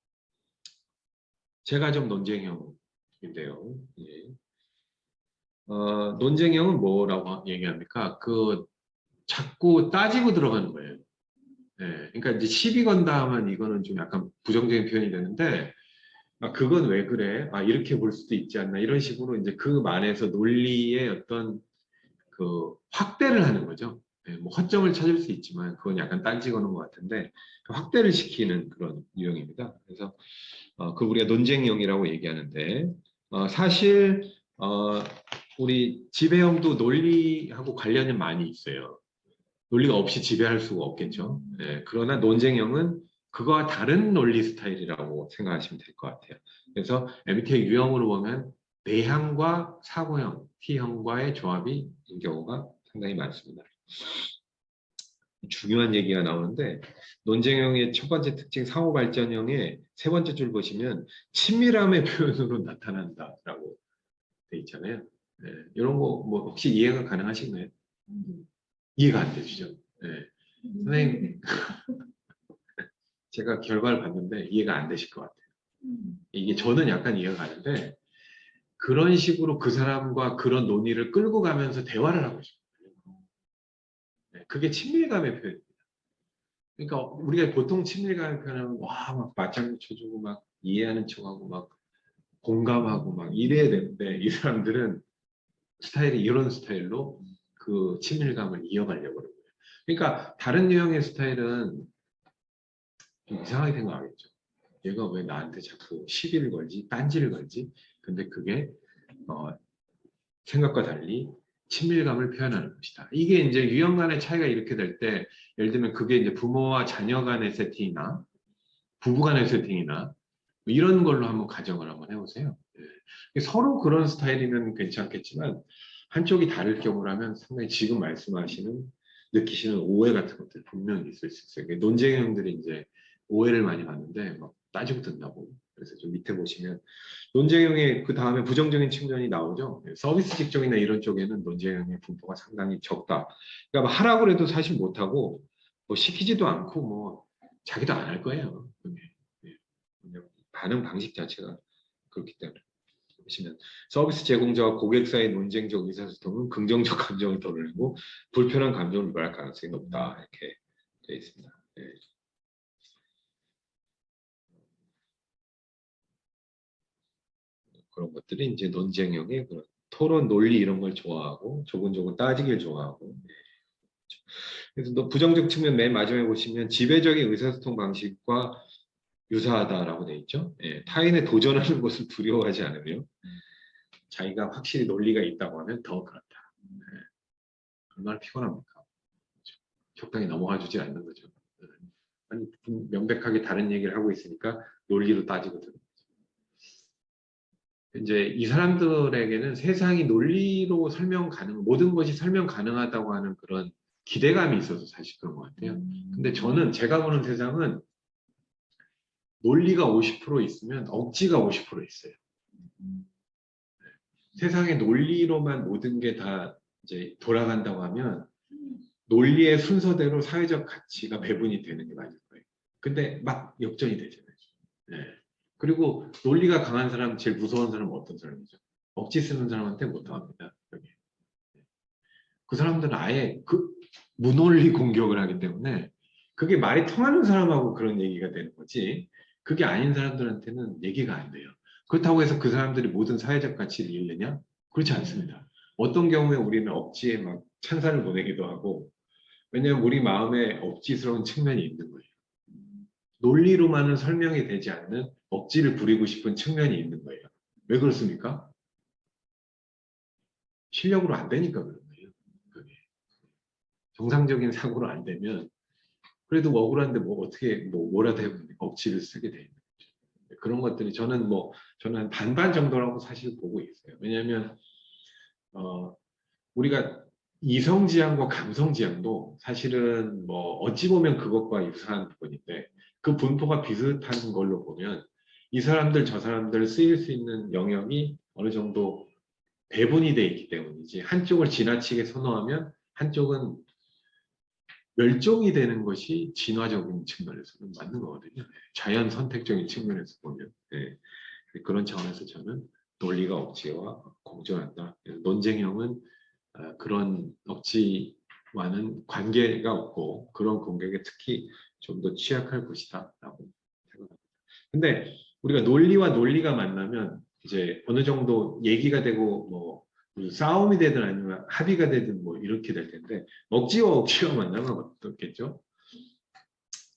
제가 좀 논쟁형인데요. 예. 논쟁형은 뭐라고 얘기합니까? 자꾸 따지고 들어가는 거예요. 그러니까 이제 시비 건다 하면 이거는 좀 약간 부정적인 표현이 되는데, 그건 왜 그래? 이렇게 볼 수도 있지 않나? 이런 식으로 이제 그 안에서 논리의 어떤 그 확대를 하는 거죠. 예, 뭐 허점을 찾을 수 있지만 그건 약간 딴지 거는 것 같은데 확대를 시키는 그런 유형입니다. 그래서 그 우리가 논쟁형이라고 얘기하는데 사실 우리 지배형도 논리하고 관련이 많이 있어요. 논리가 없이 지배할 수가 없겠죠. 예, 그러나 논쟁형은 그거와 다른 논리 스타일이라고 생각하시면 될 것 같아요. 그래서 MBTI 유형으로 보면 내향과 사고형, T형과의 조합이 인 경우가 상당히 많습니다. 중요한 얘기가 나오는데 논쟁형의 첫 번째 특징 상호 발전형의 세 번째 줄 보시면 친밀함의 표현으로 나타난다라고 돼 있잖아요. 네, 이런 거 뭐 혹시 이해가 가능하신가요? 이해가 안 되시죠? 네. 선생님 제가 결과를 봤는데 이해가 안 되실 것 같아요. 이게 저는 약간 이해가 가는데 그런 식으로 그 사람과 그런 논의를 끌고 가면서 대화를 하고 싶어요. 네, 그게 친밀감의 표현입니다. 그러니까 우리가 보통 친밀감의 표현은 와 막 맞장구 쳐주고 막 이해하는 척하고 막 공감하고 막 이래야 되는데 이 사람들은 스타일이 이런 스타일로 그 친밀감을 이어가려고 그러는 거예요. 그러니까 다른 유형의 스타일은 좀 이상하게 생각하겠죠. 얘가 왜 나한테 자꾸 시비를 걸지, 딴지를 걸지? 근데 그게 생각과 달리 친밀감을 표현하는 것이다. 이게 이제 유형 간의 차이가 이렇게 될 때, 예를 들면 그게 이제 부모와 자녀 간의 세팅이나 부부 간의 세팅이나 뭐 이런 걸로 한번 가정을 한번 해보세요. 예. 서로 그런 스타일이면 괜찮겠지만 한쪽이 다를 경우라면 상당히 지금 말씀하시는 느끼시는 오해 같은 것들 분명히 있을 수 있어요. 논쟁형들이 이제 오해를 많이 받는데 막 따지고 든다고. 그래서 좀 밑에 보시면 논쟁형의 그 다음에 부정적인 측면이 나오죠. 서비스 직종이나 이런 쪽에는 논쟁형의 분포가 상당히 적다. 그러니까 뭐 하라고 해도 사실 못하고 뭐 시키지도 않고 뭐 자기도 안 할 거예요. 예. 반응 방식 자체가 그렇기 때문에 보시면 서비스 제공자와 고객 사이의 논쟁적 의사소통은 긍정적 감정을 덜어내고 불편한 감정을 유발할 가능성이 높다 이렇게 되어 있습니다. 예. 그런 것들이 이제 논쟁형의 그런 토론 논리 이런 걸 좋아하고 조곤조곤 따지길 좋아하고 그래서 또 부정적 측면 맨 마지막에 보시면 지배적인 의사소통 방식과 유사하다라고 되어 있죠. 예, 타인에 도전하는 것을 두려워하지 않으며 자기가 확실히 논리가 있다고 하면 더 그렇다. 예, 얼마나 피곤합니까? 그렇죠? 적당히 넘어가 주지 않는 거죠. 예. 아니, 명백하게 다른 얘기를 하고 있으니까 논리로 따지거든. 이제 이 사람들에게는 세상이 논리로 설명 가능, 모든 것이 설명 가능하다고 하는 그런 기대감이 있어서 사실 그런 것 같아요. 근데 저는 제가 보는 세상은 논리가 50% 있으면 억지가 50% 있어요. 세상의 논리로만 모든 게 다 이제 돌아간다고 하면 논리의 순서대로 사회적 가치가 배분이 되는 게 맞을 거예요. 근데 막 역전이 되잖아요. 네. 그리고 논리가 강한 사람, 제일 무서운 사람은 어떤 사람이죠? 억지 쓰는 사람한테 못 당합니다. 여기. 그 사람들은 아예 그 무논리 공격을 하기 때문에 그게 말이 통하는 사람하고 그런 얘기가 되는 거지. 그게 아닌 사람들한테는 얘기가 안 돼요. 그렇다고 해서 그 사람들이 모든 사회적 가치를 잃느냐? 그렇지 않습니다. 어떤 경우에 우리는 억지에 막 찬사를 보내기도 하고, 왜냐하면 우리 마음에 억지스러운 측면이 있는 거예요. 논리로만은 설명이 되지 않는 억지를 부리고 싶은 측면이 있는 거예요. 왜 그렇습니까? 실력으로 안 되니까 그런 거예요. 그게. 정상적인 사고로 안 되면 그래도 억울한데 뭐 어떻게 뭐 뭐라도 해보니까 억지를 쓰게 돼 있는 거죠. 그런 것들이 저는 한 반반 정도라고 사실 보고 있어요. 왜냐하면 우리가 이성지향과 감성지향도 사실은 뭐 어찌 보면 그것과 유사한 부분인데 그 분포가 비슷한 걸로 보면 이 사람들 저 사람들 쓰일 수 있는 영역이 어느 정도 배분이 돼 있기 때문이지 한쪽을 지나치게 선호하면 한쪽은 멸종이 되는 것이 진화적인 측면에서는 맞는 거거든요. 자연 선택적인 측면에서 보면 네. 그런 차원에서 저는 논리가 억지와 공존한다. 논쟁형은 그런 억지와는 관계가 없고 그런 공격에 특히 좀 더 취약할 것이다라고 생각합니다. 근데 우리가 논리와 논리가 만나면 이제 어느 정도 얘기가 되고 뭐 무슨 싸움이 되든 아니면 합의가 되든 뭐 이렇게 될 텐데 억지와 억지가 만나면 어떻겠죠?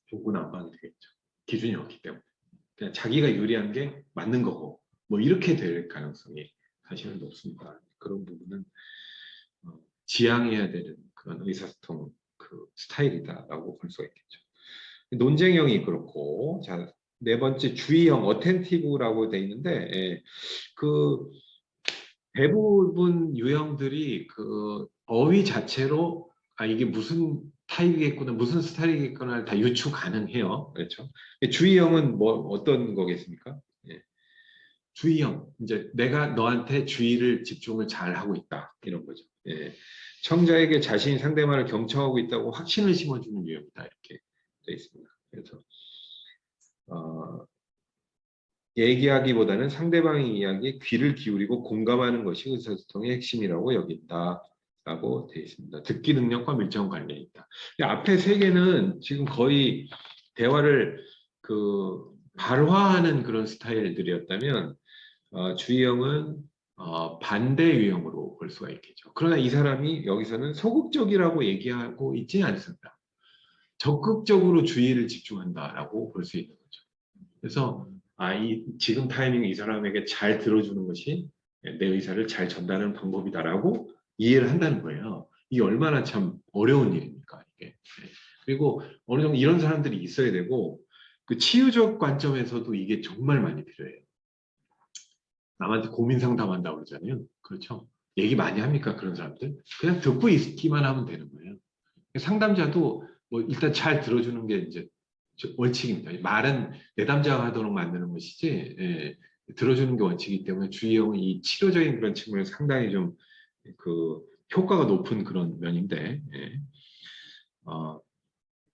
조건 안 봐도 되겠죠. 기준이 없기 때문에. 그냥 자기가 유리한 게 맞는 거고 뭐 이렇게 될 가능성이 사실은 높습니다. 그런 부분은 지향해야 되는 그런 의사소통 그 스타일이다라고 볼 수가 있겠죠. 논쟁형이 그렇고, 자, 네 번째 주의형 어텐티브라고 돼 있는데, 그 대부분 유형들이 그 어휘 자체로 아 이게 무슨 타입이겠구나, 무슨 스타일이겠구나 다 유추 가능해요. 그렇죠? 주의형은 뭐 어떤 거겠습니까? 예. 주의형, 이제 내가 너한테 주의를 집중을 잘 하고 있다 이런 거죠. 예. 청자에게 자신이 상대방을 경청하고 있다고 확신을 심어주는 유형이다 이렇게 돼 있습니다. 그래서 얘기하기보다는 상대방의 이야기에 귀를 기울이고 공감하는 것이 의사소통의 핵심이라고 여긴다라고 되어 있습니다. 듣기 능력과 밀접한 관련이 있다. 앞에 세 개는 지금 거의 대화를 그 발화하는 그런 스타일들이었다면 주의형은 반대 유형으로 볼 수가 있겠죠. 그러나 이 사람이 여기서는 소극적이라고 얘기하고 있지 않습니다. 적극적으로 주의를 집중한다라고 볼 수 있는 거죠. 그래서 지금 타이밍에 이 사람에게 잘 들어주는 것이 내 의사를 잘 전달하는 방법이다라고 이해를 한다는 거예요. 이게 얼마나 참 어려운 일입니까, 이게. 네. 그리고 어느 정도 이런 사람들이 있어야 되고, 그 치유적 관점에서도 이게 정말 많이 필요해요. 남한테 고민 상담한다고 그러잖아요. 그렇죠? 얘기 많이 합니까, 그런 사람들? 그냥 듣고 있기만 하면 되는 거예요. 상담자도 뭐 일단 잘 들어주는 게 이제 원칙입니다. 말은 내담자가 하도록 만드는 것이지, 예, 들어주는 게 원칙이기 때문에 주의형은 이 치료적인 그런 측면에서 상당히 좀 그 효과가 높은 그런 면인데, 예.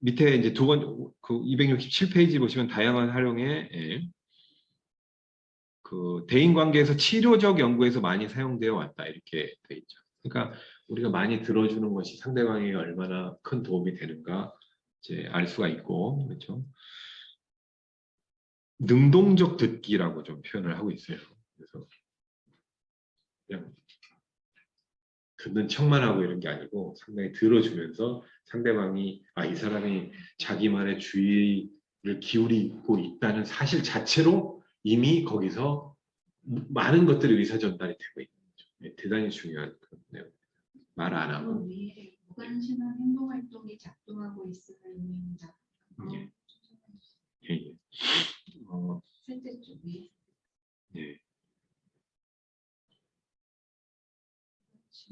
밑에 이제 그 267페이지 보시면 다양한 활용에, 예, 그 대인 관계에서 치료적 연구에서 많이 사용되어 왔다 이렇게 돼 있죠. 그러니까 우리가 많이 들어주는 것이 상대방에게 얼마나 큰 도움이 되는가 이제 알 수가 있고, 그렇죠? 능동적 듣기라고 좀 표현을 하고 있어요. 그래서 그냥 듣는 척만 하고 이런 게 아니고 상당히 들어주면서 상대방이 이 사람이 자기만의 주의를 기울이고 있다는 사실 자체로 이미 거기서 많은 것들이 의사 전달이 되고 있는 거죠. 네, 대단히 중요한 그런 내용. 말 안 하고. 위에 무관심한 행동 활동이 작동하고 있을 의미입니다. 예. 예, 예. 셋째 쪽 위에. 예.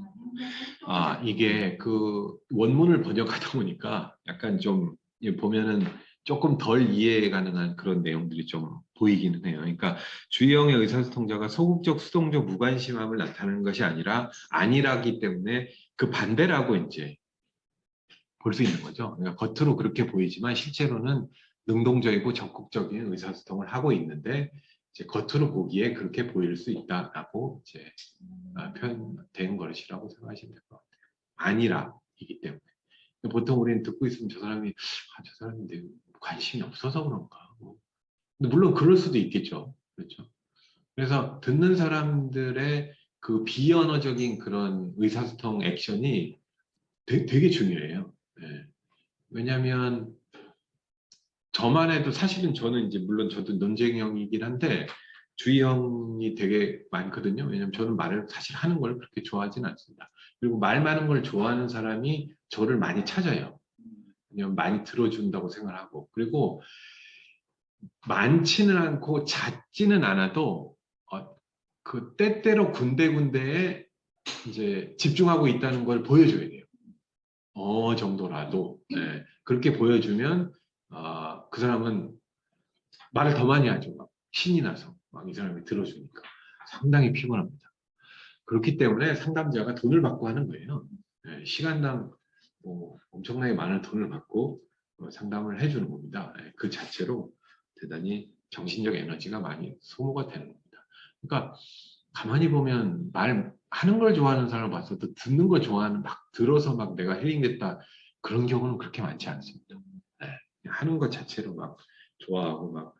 무관심한 이게 그 원문을 번역하다 보니까 약간 좀 보면은 조금 덜 이해 가능한 그런 내용들이 좀 보이기는 해요. 그러니까 주의형의 의사소통자가 소극적, 수동적, 무관심함을 나타내는 것이 아니라기 때문에 그 반대라고 이제 볼 수 있는 거죠. 그러니까 겉으로 그렇게 보이지만 실제로는 능동적이고 적극적인 의사소통을 하고 있는데 이제 겉으로 보기에 그렇게 보일 수 있다라고 이제 표현된 것이라고 생각하시면 될 것 같아요. 아니라이기 때문에. 보통 우리는 듣고 있으면 저 사람이 저 사람이 내 관심이 없어서 그런가. 근데 물론 그럴 수도 있겠죠. 그렇죠. 그래서 듣는 사람들의 그 비언어적인 그런 의사소통 액션이 되게 중요해요. 네. 왜냐하면 저만 해도 사실은 저는 이제 물론 저도 논쟁형이긴 한데 주의형이 되게 많거든요. 왜냐하면 저는 말을 사실 하는 걸 그렇게 좋아하진 않습니다. 그리고 말 많은 걸 좋아하는 사람이 저를 많이 찾아요. 왜냐면 많이 들어준다고 생각하고 그리고 많지는 않고 잦지는 않아도 그 때때로 군데군데에 이제 집중하고 있다는 걸 보여줘야 돼요. 정도라도 그렇게 보여주면 그 사람은 말을 더 많이 하죠. 막 신이 나서 막 이 사람이 들어주니까 상당히 피곤합니다. 그렇기 때문에 상담자가 돈을 받고 하는 거예요. 시간당 뭐 엄청나게 많은 돈을 받고 상담을 해주는 겁니다. 그 자체로 대단히 정신적 에너지가 많이 소모가 되는 겁니다. 그러니까 가만히 보면 말하는 걸 좋아하는 사람을 봤어도 듣는 걸 좋아하는 막 들어서 막 내가 힐링됐다 그런 경우는 그렇게 많지 않습니다. 하는 것 자체로 막 좋아하고 막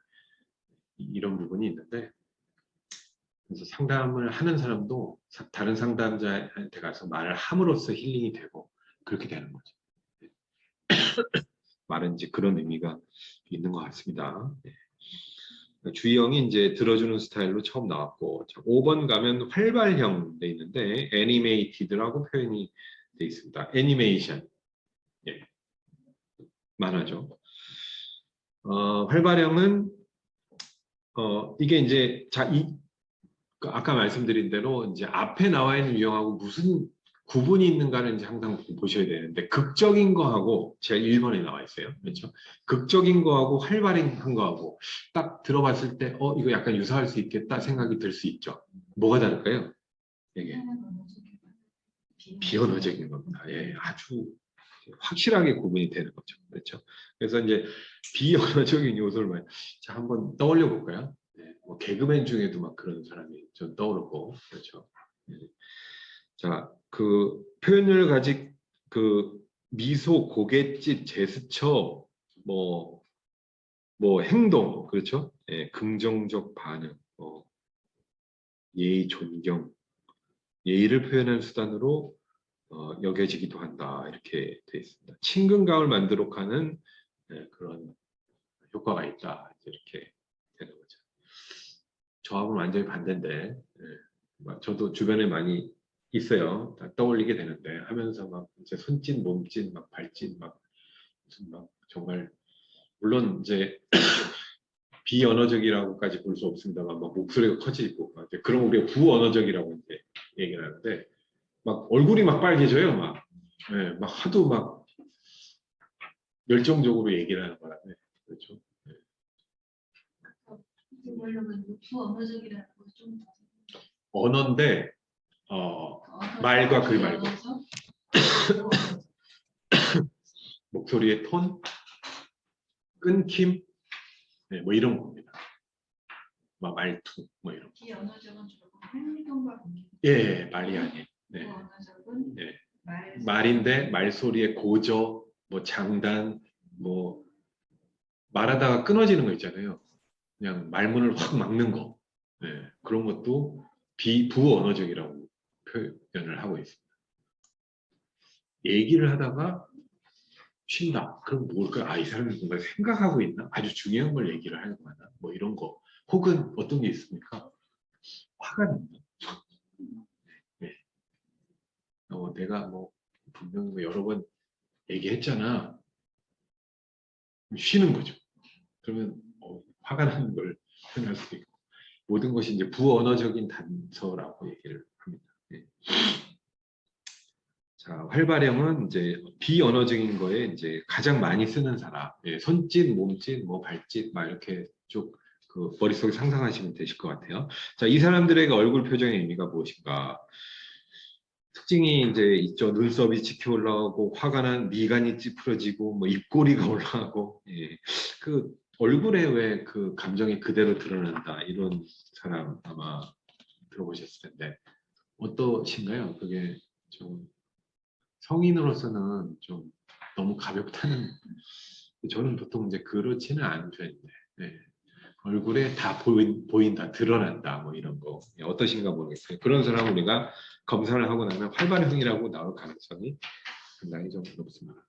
이런 부분이 있는데 그래서 상담을 하는 사람도 다른 상담자한테 가서 말을 함으로써 힐링이 되고 그렇게 되는 거죠. 말은 이제 그런 의미가 있는 것 같습니다. 네. 주희영이 이제 들어주는 스타일로 처음 나왔고, 자, 5번 가면 활발형 돼 있는데 애니메이티드라고 표현이 돼 있습니다. 애니메이션. 예, 만화죠. 활발형은 이게 이제 아까 말씀드린 대로 이제 앞에 나와 있는 유형하고 무슨 구분이 있는가를 이제 항상 보셔야 되는데 극적인 거하고 제가 1번에 나와 있어요. 그렇죠? 극적인 거하고 활발한 거하고 딱 들어봤을 때 이거 약간 유사할 수 있겠다 생각이 들 수 있죠. 뭐가 다를까요? 이게 비언어적인 겁니다. 예, 아주 확실하게 구분이 되는 거죠. 그렇죠? 그래서 이제 비언어적인 요소를 자, 한번 떠올려 볼까요? 네, 뭐 개그맨 중에도 막 그런 사람이 좀 떠오르고 그렇죠. 네. 자, 그 표현을 가진 그 미소, 고갯짓, 제스처, 뭐 행동, 그렇죠? 예, 긍정적 반응, 예의, 존경, 예의를 표현하는 수단으로 여겨지기도 한다 이렇게 되어 있습니다. 친근감을 만들도록 하는 그런 효과가 있다 이렇게 되는 거죠. 저하고는 완전히 반대인데 저도 주변에 많이 있어요. 다 떠올리게 되는데 하면서 막 이제 손짓, 몸짓, 막 발짓, 막 무슨 막 정말 물론 이제 비언어적이라고까지 볼 수 없습니다만 막 목소리가 커지고 막 이제 그런 우리가 부언어적이라고 이제 얘기를 하는데 막 얼굴이 막 빨개져요. 막, 네, 막 하도 막 열정적으로 얘기를 하는 바람에 그렇죠. 네. 그러려면 부언어적이라는 걸좀 언어인데 말과 글 말고 목소리의 톤, 끊김, 네, 뭐 이런 겁니다. 막 말투, 뭐 이런. 비언어적은 주로 행동과 관계. 예, 말이 아니에요. 네. 부언어적은 네. 말인데 말소리의 고저, 뭐 장단, 뭐 말하다가 끊어지는 거 있잖아요. 그냥 말문을 확 막는 거. 네, 그런 것도 부언어적이라고 표현을 하고 있습니다. 얘기를 하다가 쉰다. 그럼 뭘까? 이 사람이 뭔가 생각하고 있나? 아주 중요한 걸 얘기를 하는 거나 뭐 이런 거. 혹은 어떤 게 있습니까? 화가 난다. 네. 내가 뭐 분명히 뭐 여러 번 얘기했잖아. 쉬는 거죠. 그러면 화가 나는 걸 표현할 수도 있고 모든 것이 이제 부언어적인 단서라고 얘기를 합니다. 네. 자, 활발형은 이제 비언어적인 거에 이제 가장 많이 쓰는 사람. 예, 손짓, 몸짓, 뭐 발짓, 막 이렇게 쭉 그 머릿속에 상상하시면 되실 것 같아요. 자, 이 사람들에게 얼굴 표정의 의미가 무엇인가? 특징이 이제 있죠. 눈썹이 치켜 올라가고 화가 난 미간이 찌푸러지고 뭐 입꼬리가 올라가고 그 얼굴에 왜 그 감정이 그대로 드러난다 이런 사람 아마 들어보셨을 텐데 어떠신가요? 그게 좀 성인으로서는 좀 너무 가볍다는 저는 보통 이제 그렇지는 않은 편인데 얼굴에 다 보인다 드러난다 뭐 이런 거 어떠신가 모르겠어요. 그런 사람 우리가 검사를 하고 나면 활발형이라고 나올 가능성이 상당히 좀 높습니다.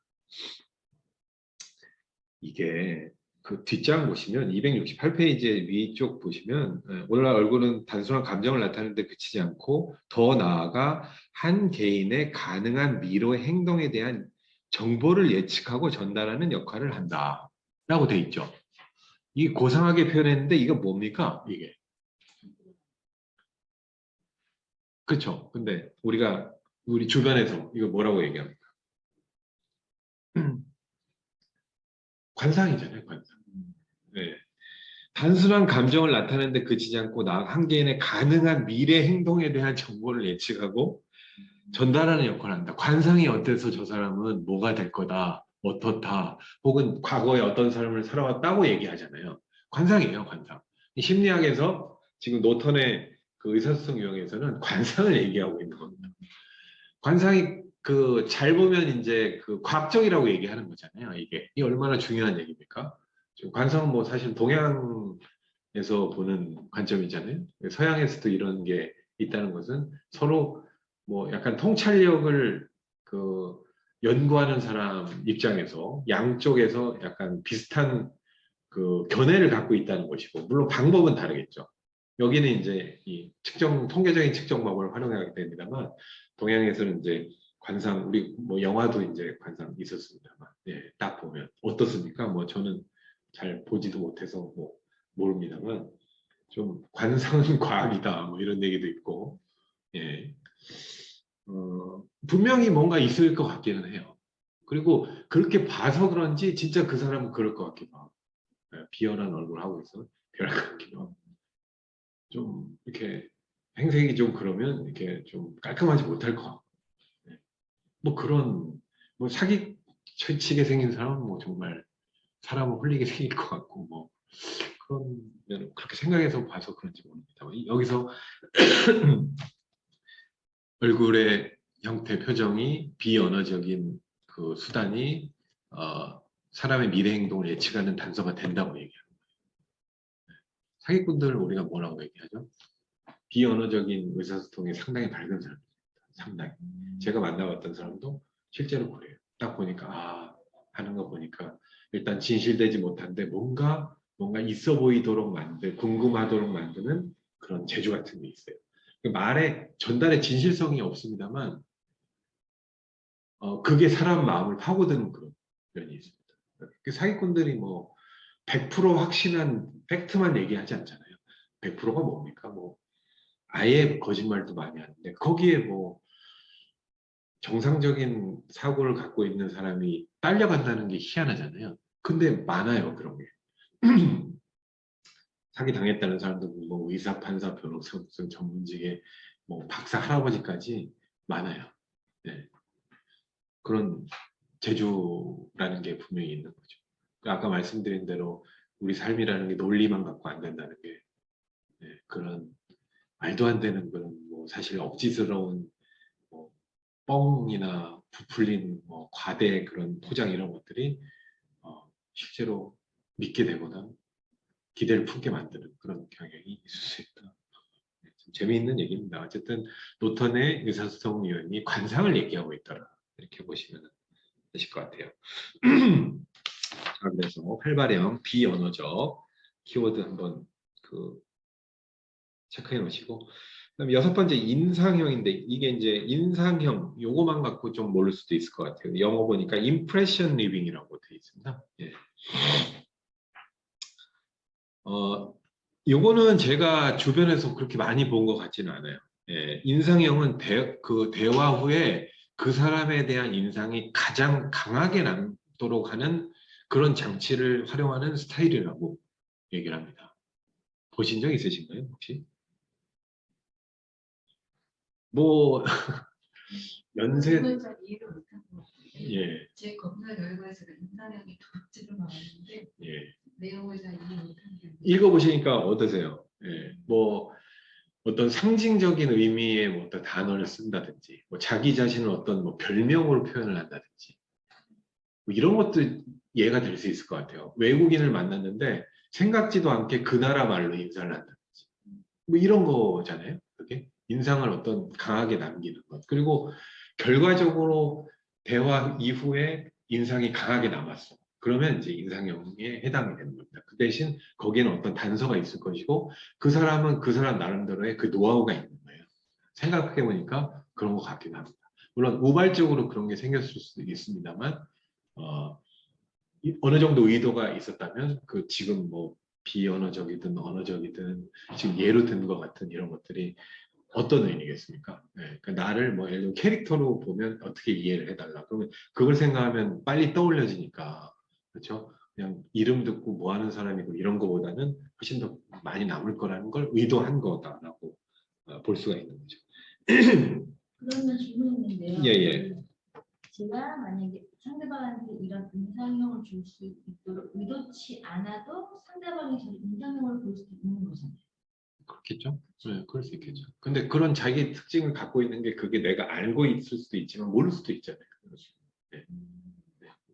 이게 그 뒷장 보시면 268페이지 위쪽 보시면 오늘날 얼굴은 단순한 감정을 나타내는 데 그치지 않고 더 나아가 한 개인의 가능한 미래의 행동에 대한 정보를 예측하고 전달하는 역할을 한다 라고 돼 있죠. 이게 고상하게 표현했는데 이거 뭡니까? 이게 그렇죠. 근데 우리 주변에서 이거 뭐라고 얘기합니까? 관상이잖아요, 관상. 네. 단순한 감정을 나타내는데 그치지 않고 한 개인의 가능한 미래 행동에 대한 정보를 예측하고 전달하는 역할을 한다. 관상이 어때서 저 사람은 뭐가 될 거다, 어떻다, 혹은 과거에 어떤 삶을 살아왔다고 얘기하잖아요. 관상이에요, 관상. 심리학에서 지금 노턴의 그 의사소통 유형에서는 관상을 얘기하고 있는 겁니다. 관상이 그 잘 보면 이제 그 과학적이라고 얘기하는 거잖아요. 이게 얼마나 중요한 얘기입니까? 관상은 뭐 사실 동양 에서 보는 관점이잖아요. 서양에서도 이런 게 있다는 것은 서로 뭐 약간 통찰력을 그 연구하는 사람 입장에서 양쪽에서 약간 비슷한 그 견해를 갖고 있다는 것이고, 물론 방법은 다르겠죠. 여기는 이제 이 통계적인 측정법을 활용하게 됩니다만, 동양에서는 이제 관상, 우리 뭐 영화도 이제 관상 있었습니다만, 예, 딱 보면 어떻습니까? 뭐 저는 잘 보지도 못해서 뭐 모릅니다만, 좀 관상은 과학이다, 뭐 이런 얘기도 있고, 예. 분명히 뭔가 있을 것 같기는 해요. 그리고 그렇게 봐서 그런지 진짜 그 사람은 그럴 것 같기도 하고, 예, 비열한 얼굴 하고 있어. 별것 같기도 하고. 좀 이렇게 행색이 좀 그러면 이렇게 좀 깔끔하지 못할 것 같고. 예. 뭐 그런, 뭐 사기치게 생긴 사람은 뭐 정말 사람을 홀리게 생길 것 같고, 뭐 그런 면은 그렇게 생각해서 봐서 그런지 모릅니다. 여기서 얼굴의 형태, 표정이 비언어적인 그 수단이 사람의 미래 행동을 예측하는 단서가 된다고 얘기해요. 사기꾼들을 우리가 뭐라고 얘기하죠? 비언어적인 의사소통이 상당히 밝은 사람입니다. 상당히. 제가 만나봤던 사람도 실제로 그래요. 딱 보니까 하는 거 보니까 일단 진실되지 못한데 뭔가 있어 보이도록 궁금하도록 만드는 그런 재주 같은 게 있어요. 그 말에 전달에 진실성이 없습니다만 그게 사람 마음을 파고드는 그런 면이 있습니다. 그 사기꾼들이 뭐 100% 확신한 팩트만 얘기하지 않잖아요. 100%가 뭡니까? 뭐 아예 거짓말도 많이 하는데 거기에 뭐 정상적인 사고를 갖고 있는 사람이 딸려간다는 게 희한하잖아요. 근데 많아요, 그런 게. 사기 당했다는 사람도 뭐 의사, 판사, 변호사, 무슨 전문직의 뭐 박사, 할아버지까지 많아요. 네. 그런 재주라는 게 분명히 있는 거죠. 아까 말씀드린 대로 우리 삶이라는 게 논리만 갖고 안 된다는 게, 네, 그런 말도 안 되는 그런 뭐 사실 억지스러운 뭐 뻥이나 부풀린 뭐 과대 그런 포장 이런 것들이 실제로 믿게 되거나 기대를 품게 만드는 그런 경향이 있을 수 있다. 네, 좀 재미있는 얘기입니다. 어쨌든 노턴의 의사소통 위원이 관상을 얘기하고 있더라. 이렇게 보시면 되실 것 같아요. 자, 그래서 활발형, 비언어적 키워드 한번 그 체크해 놓으시고, 그다음에 여섯 번째 인상형인데 이게 이제 인상형 요거만 갖고 좀 모를 수도 있을 것 같아요. 영어 보니까 impression living이라고 되어 있습니다. 예. 요거는 제가 주변에서 그렇게 많이 본 것 같지는 않아요. 예, 인상형은 그 대화 후에 그 사람에 대한 인상이 가장 강하게 남도록 하는 그런 장치를 활용하는 스타일이라고 얘기를 합니다. 보신 적 있으신가요, 혹시? 뭐 연세 그걸 이해를 못한 것 같아요. 예, 제 검사 결과에서는 인상형이 두 번째로 나왔는데 예. 내용을 잘 이해 못한 게 읽어보시니까 어떠세요? 예, 뭐 어떤 상징적인 의미의 뭐 어떤 단어를 쓴다든지, 뭐 자기 자신을 어떤 뭐 별명으로 표현을 한다든지, 뭐 이런 것도 이해가 될 수 있을 것 같아요. 외국인을 만났는데 생각지도 않게 그 나라 말로 인사를 한다든지, 뭐 이런 거잖아요. 그게 인상을 어떤 강하게 남기는 것. 그리고 결과적으로 대화 이후에 인상이 강하게 남았어. 그러면 이제 인상형에 해당이 되는 겁니다. 그 대신 거기에는 어떤 단서가 있을 것이고 그 사람은 그 사람 나름대로의 그 노하우가 있는 거예요. 생각해 보니까 그런 것 같기도 합니다. 물론 우발적으로 그런 게 생겼을 수도 있습니다만 어느 정도 의도가 있었다면 그 지금 뭐 비언어적이든 언어적이든 지금 예로 든 것 같은 이런 것들이 어떤 의미겠습니까? 네, 그러니까 나를 뭐 예를 들어 캐릭터로 보면 어떻게 이해를 해달라. 그러면 그걸 생각하면 빨리 떠올려지니까 그렇죠? 그냥 이름 듣고 뭐 하는 사람이고 이런 거보다는 훨씬 더 많이 남을 거라는 걸 의도한 거다라고 볼 수가 있는 거죠. 그러면 질문 있는데요. 예, 예. 제가 만약에 상대방한테 이런 인상형을 줄 수 있도록 의도치 않아도 상대방이 저 인상형을 볼 수도 있는 거잖아요. 그렇겠죠? 네, 그럴 수 있겠죠. 근데 그런 자기 특징을 갖고 있는 게 그게 내가 알고 있을 수도 있지만 모를 수도 있잖아요. 네.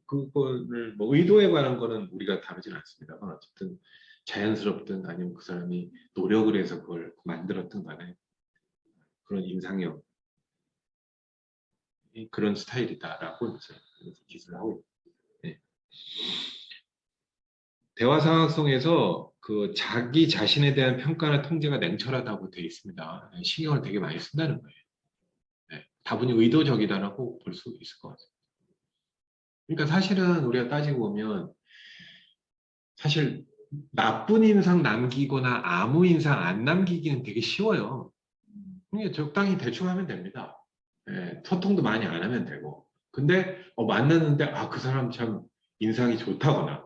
그거를 뭐 의도에 관한 거는 우리가 다루진 않습니다만 어쨌든 자연스럽든 아니면 그 사람이 노력을 해서 그걸 만들었든 간에 그런 인상형 그런 스타일이다라고 이제 기술을 하고 있습니다. 네. 대화 상황 속에서 그 자기 자신에 대한 평가나 통제가 냉철하다고 되어 있습니다. 신경을 되게 많이 쓴다는 거예요. 네. 다분히 의도적이다라고 볼 수 있을 것 같아요. 그러니까 사실은 우리가 따지고 보면 사실 나쁜 인상 남기거나 아무 인상 안 남기기는 되게 쉬워요. 그냥 적당히 대충 하면 됩니다. 예, 소통도 많이 안 하면 되고. 근데 만났는데 그 사람 참 인상이 좋다거나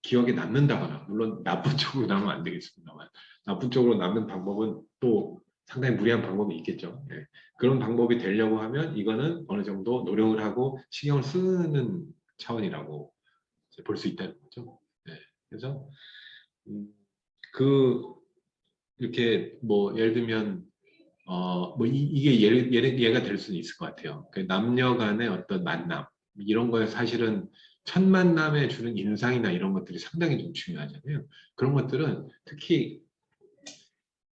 기억에 남는다거나 물론 나쁜 쪽으로 남으면 안 되겠습니다만 나쁜 쪽으로 남는 방법은 또 상당히 무리한 방법이 있겠죠. 예, 그런 방법이 되려고 하면 이거는 어느 정도 노력을 하고 신경을 쓰는 차원이라고 볼 수 있다는 거죠. 예, 그래서 그 이렇게 뭐 예를 들면 뭐 이게 예가 될 수는 있을 것 같아요. 그 남녀 간의 어떤 만남 이런 거에 사실은 첫 만남에 주는 인상이나 이런 것들이 상당히 좀 중요하잖아요. 그런 것들은 특히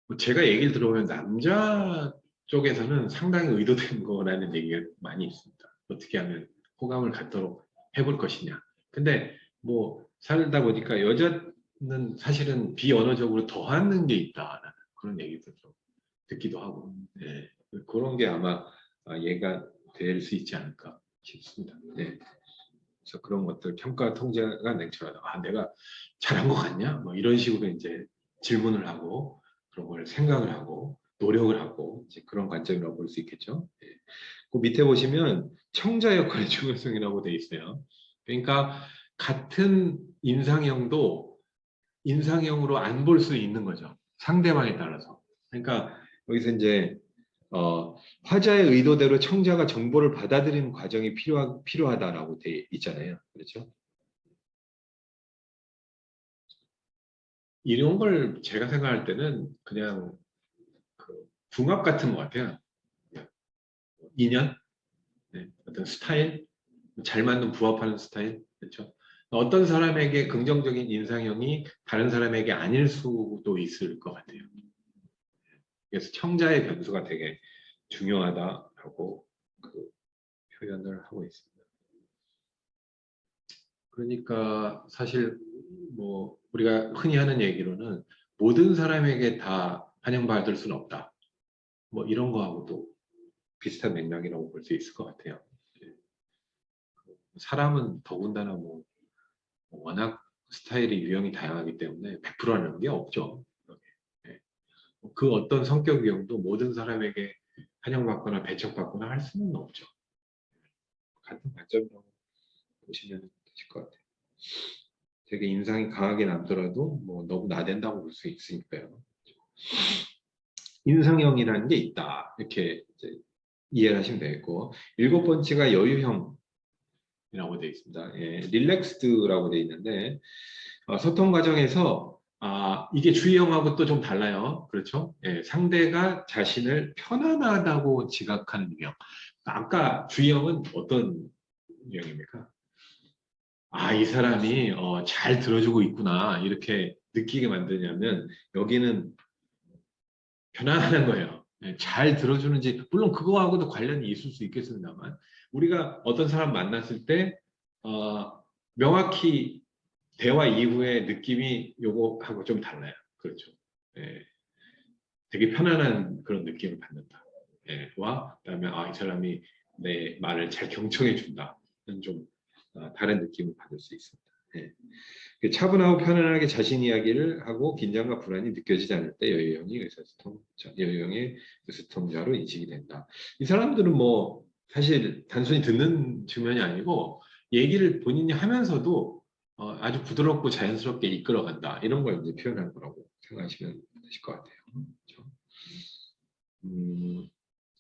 뭐 제가 얘기를 들어보면 남자 쪽에서는 상당히 의도된 거라는 얘기가 많이 있습니다. 어떻게 하면 호감을 갖도록 해볼 것이냐. 근데 뭐 살다 보니까 여자는 사실은 비언어적으로 더 하는 게 있다라는 그런 얘기도 좀 듣기도 하고, 예, 그런 게 아마 얘가 될 수 있지 않을까 싶습니다. 예. 그래서 그런 것들 평가 통제가 냉철하다. 내가 잘한 것 같냐? 뭐 이런 식으로 이제 질문을 하고 그런 걸 생각을 하고 노력을 하고 이제 그런 관점이라고 볼 수 있겠죠. 예. 그 밑에 보시면 청자 역할의 중요성이라고 돼 있어요. 그러니까 같은 인상형도 인상형으로 안 볼 수 있는 거죠. 상대방에 따라서. 그러니까 여기서 이제 화자의 의도대로 청자가 정보를 받아들이는 과정이 필요하다라고 돼 있잖아요. 그렇죠? 이런 걸 제가 생각할 때는 그냥 그 궁합 같은 것 같아요. 인연, 네, 어떤 스타일, 잘 맞는 부합하는 스타일, 그렇죠? 어떤 사람에게 긍정적인 인상형이 다른 사람에게 아닐 수도 있을 것 같아요. 그래서 청자의 변수가 되게 중요하다라고 그 표현을 하고 있습니다. 그러니까 사실 뭐 우리가 흔히 하는 얘기로는 모든 사람에게 다 환영받을 수는 없다. 뭐 이런 거하고도 비슷한 맥락이라고 볼 수 있을 것 같아요. 사람은 더군다나 뭐 워낙 스타일이 유형이 다양하기 때문에 100%라는 게 없죠. 예. 그 어떤 성격 유형도 모든 사람에게 환영받거나 배척받거나 할 수는 없죠. 같은 관점으로 보시면 되실 것 같아요. 되게 인상이 강하게 남더라도 뭐 너무 나댄다고 볼 수 있으니까요. 인상형이라는 게 있다. 이렇게 이제 이해를 하시면 되겠고, 일곱 번째가 여유형이라고 되어 있습니다. 예, 릴렉스드라고 되어 있는데 소통 과정에서 이게 주의형하고 또 좀 달라요. 그렇죠? 예, 상대가 자신을 편안하다고 지각하는 유형. 아까 주의형은 어떤 유형입니까? 이 사람이 잘 들어주고 있구나 이렇게 느끼게 만드냐면 여기는 편안한 거예요. 예, 잘 들어주는지 물론 그거하고도 관련이 있을 수 있겠습니다만 우리가 어떤 사람 만났을 때 명확히 대화 이후의 느낌이 요거하고 좀 달라요. 그렇죠. 예, 되게 편안한 그런 느낌을 받는다. 예, 그다음에 이 사람이 내 말을 잘 경청해 준다는 좀 다른 느낌을 받을 수 있습니다. 예. 차분하고 편안하게 자신 이야기를 하고 긴장과 불안이 느껴지지 않을 때 여유형의 의사소통자로 인식이 된다. 이 사람들은 뭐 사실 단순히 듣는 측면이 아니고 얘기를 본인이 하면서도 아주 부드럽고 자연스럽게 이끌어간다. 이런 걸 이제 표현한 거라고 생각하시면 되실 것 같아요. 그렇죠?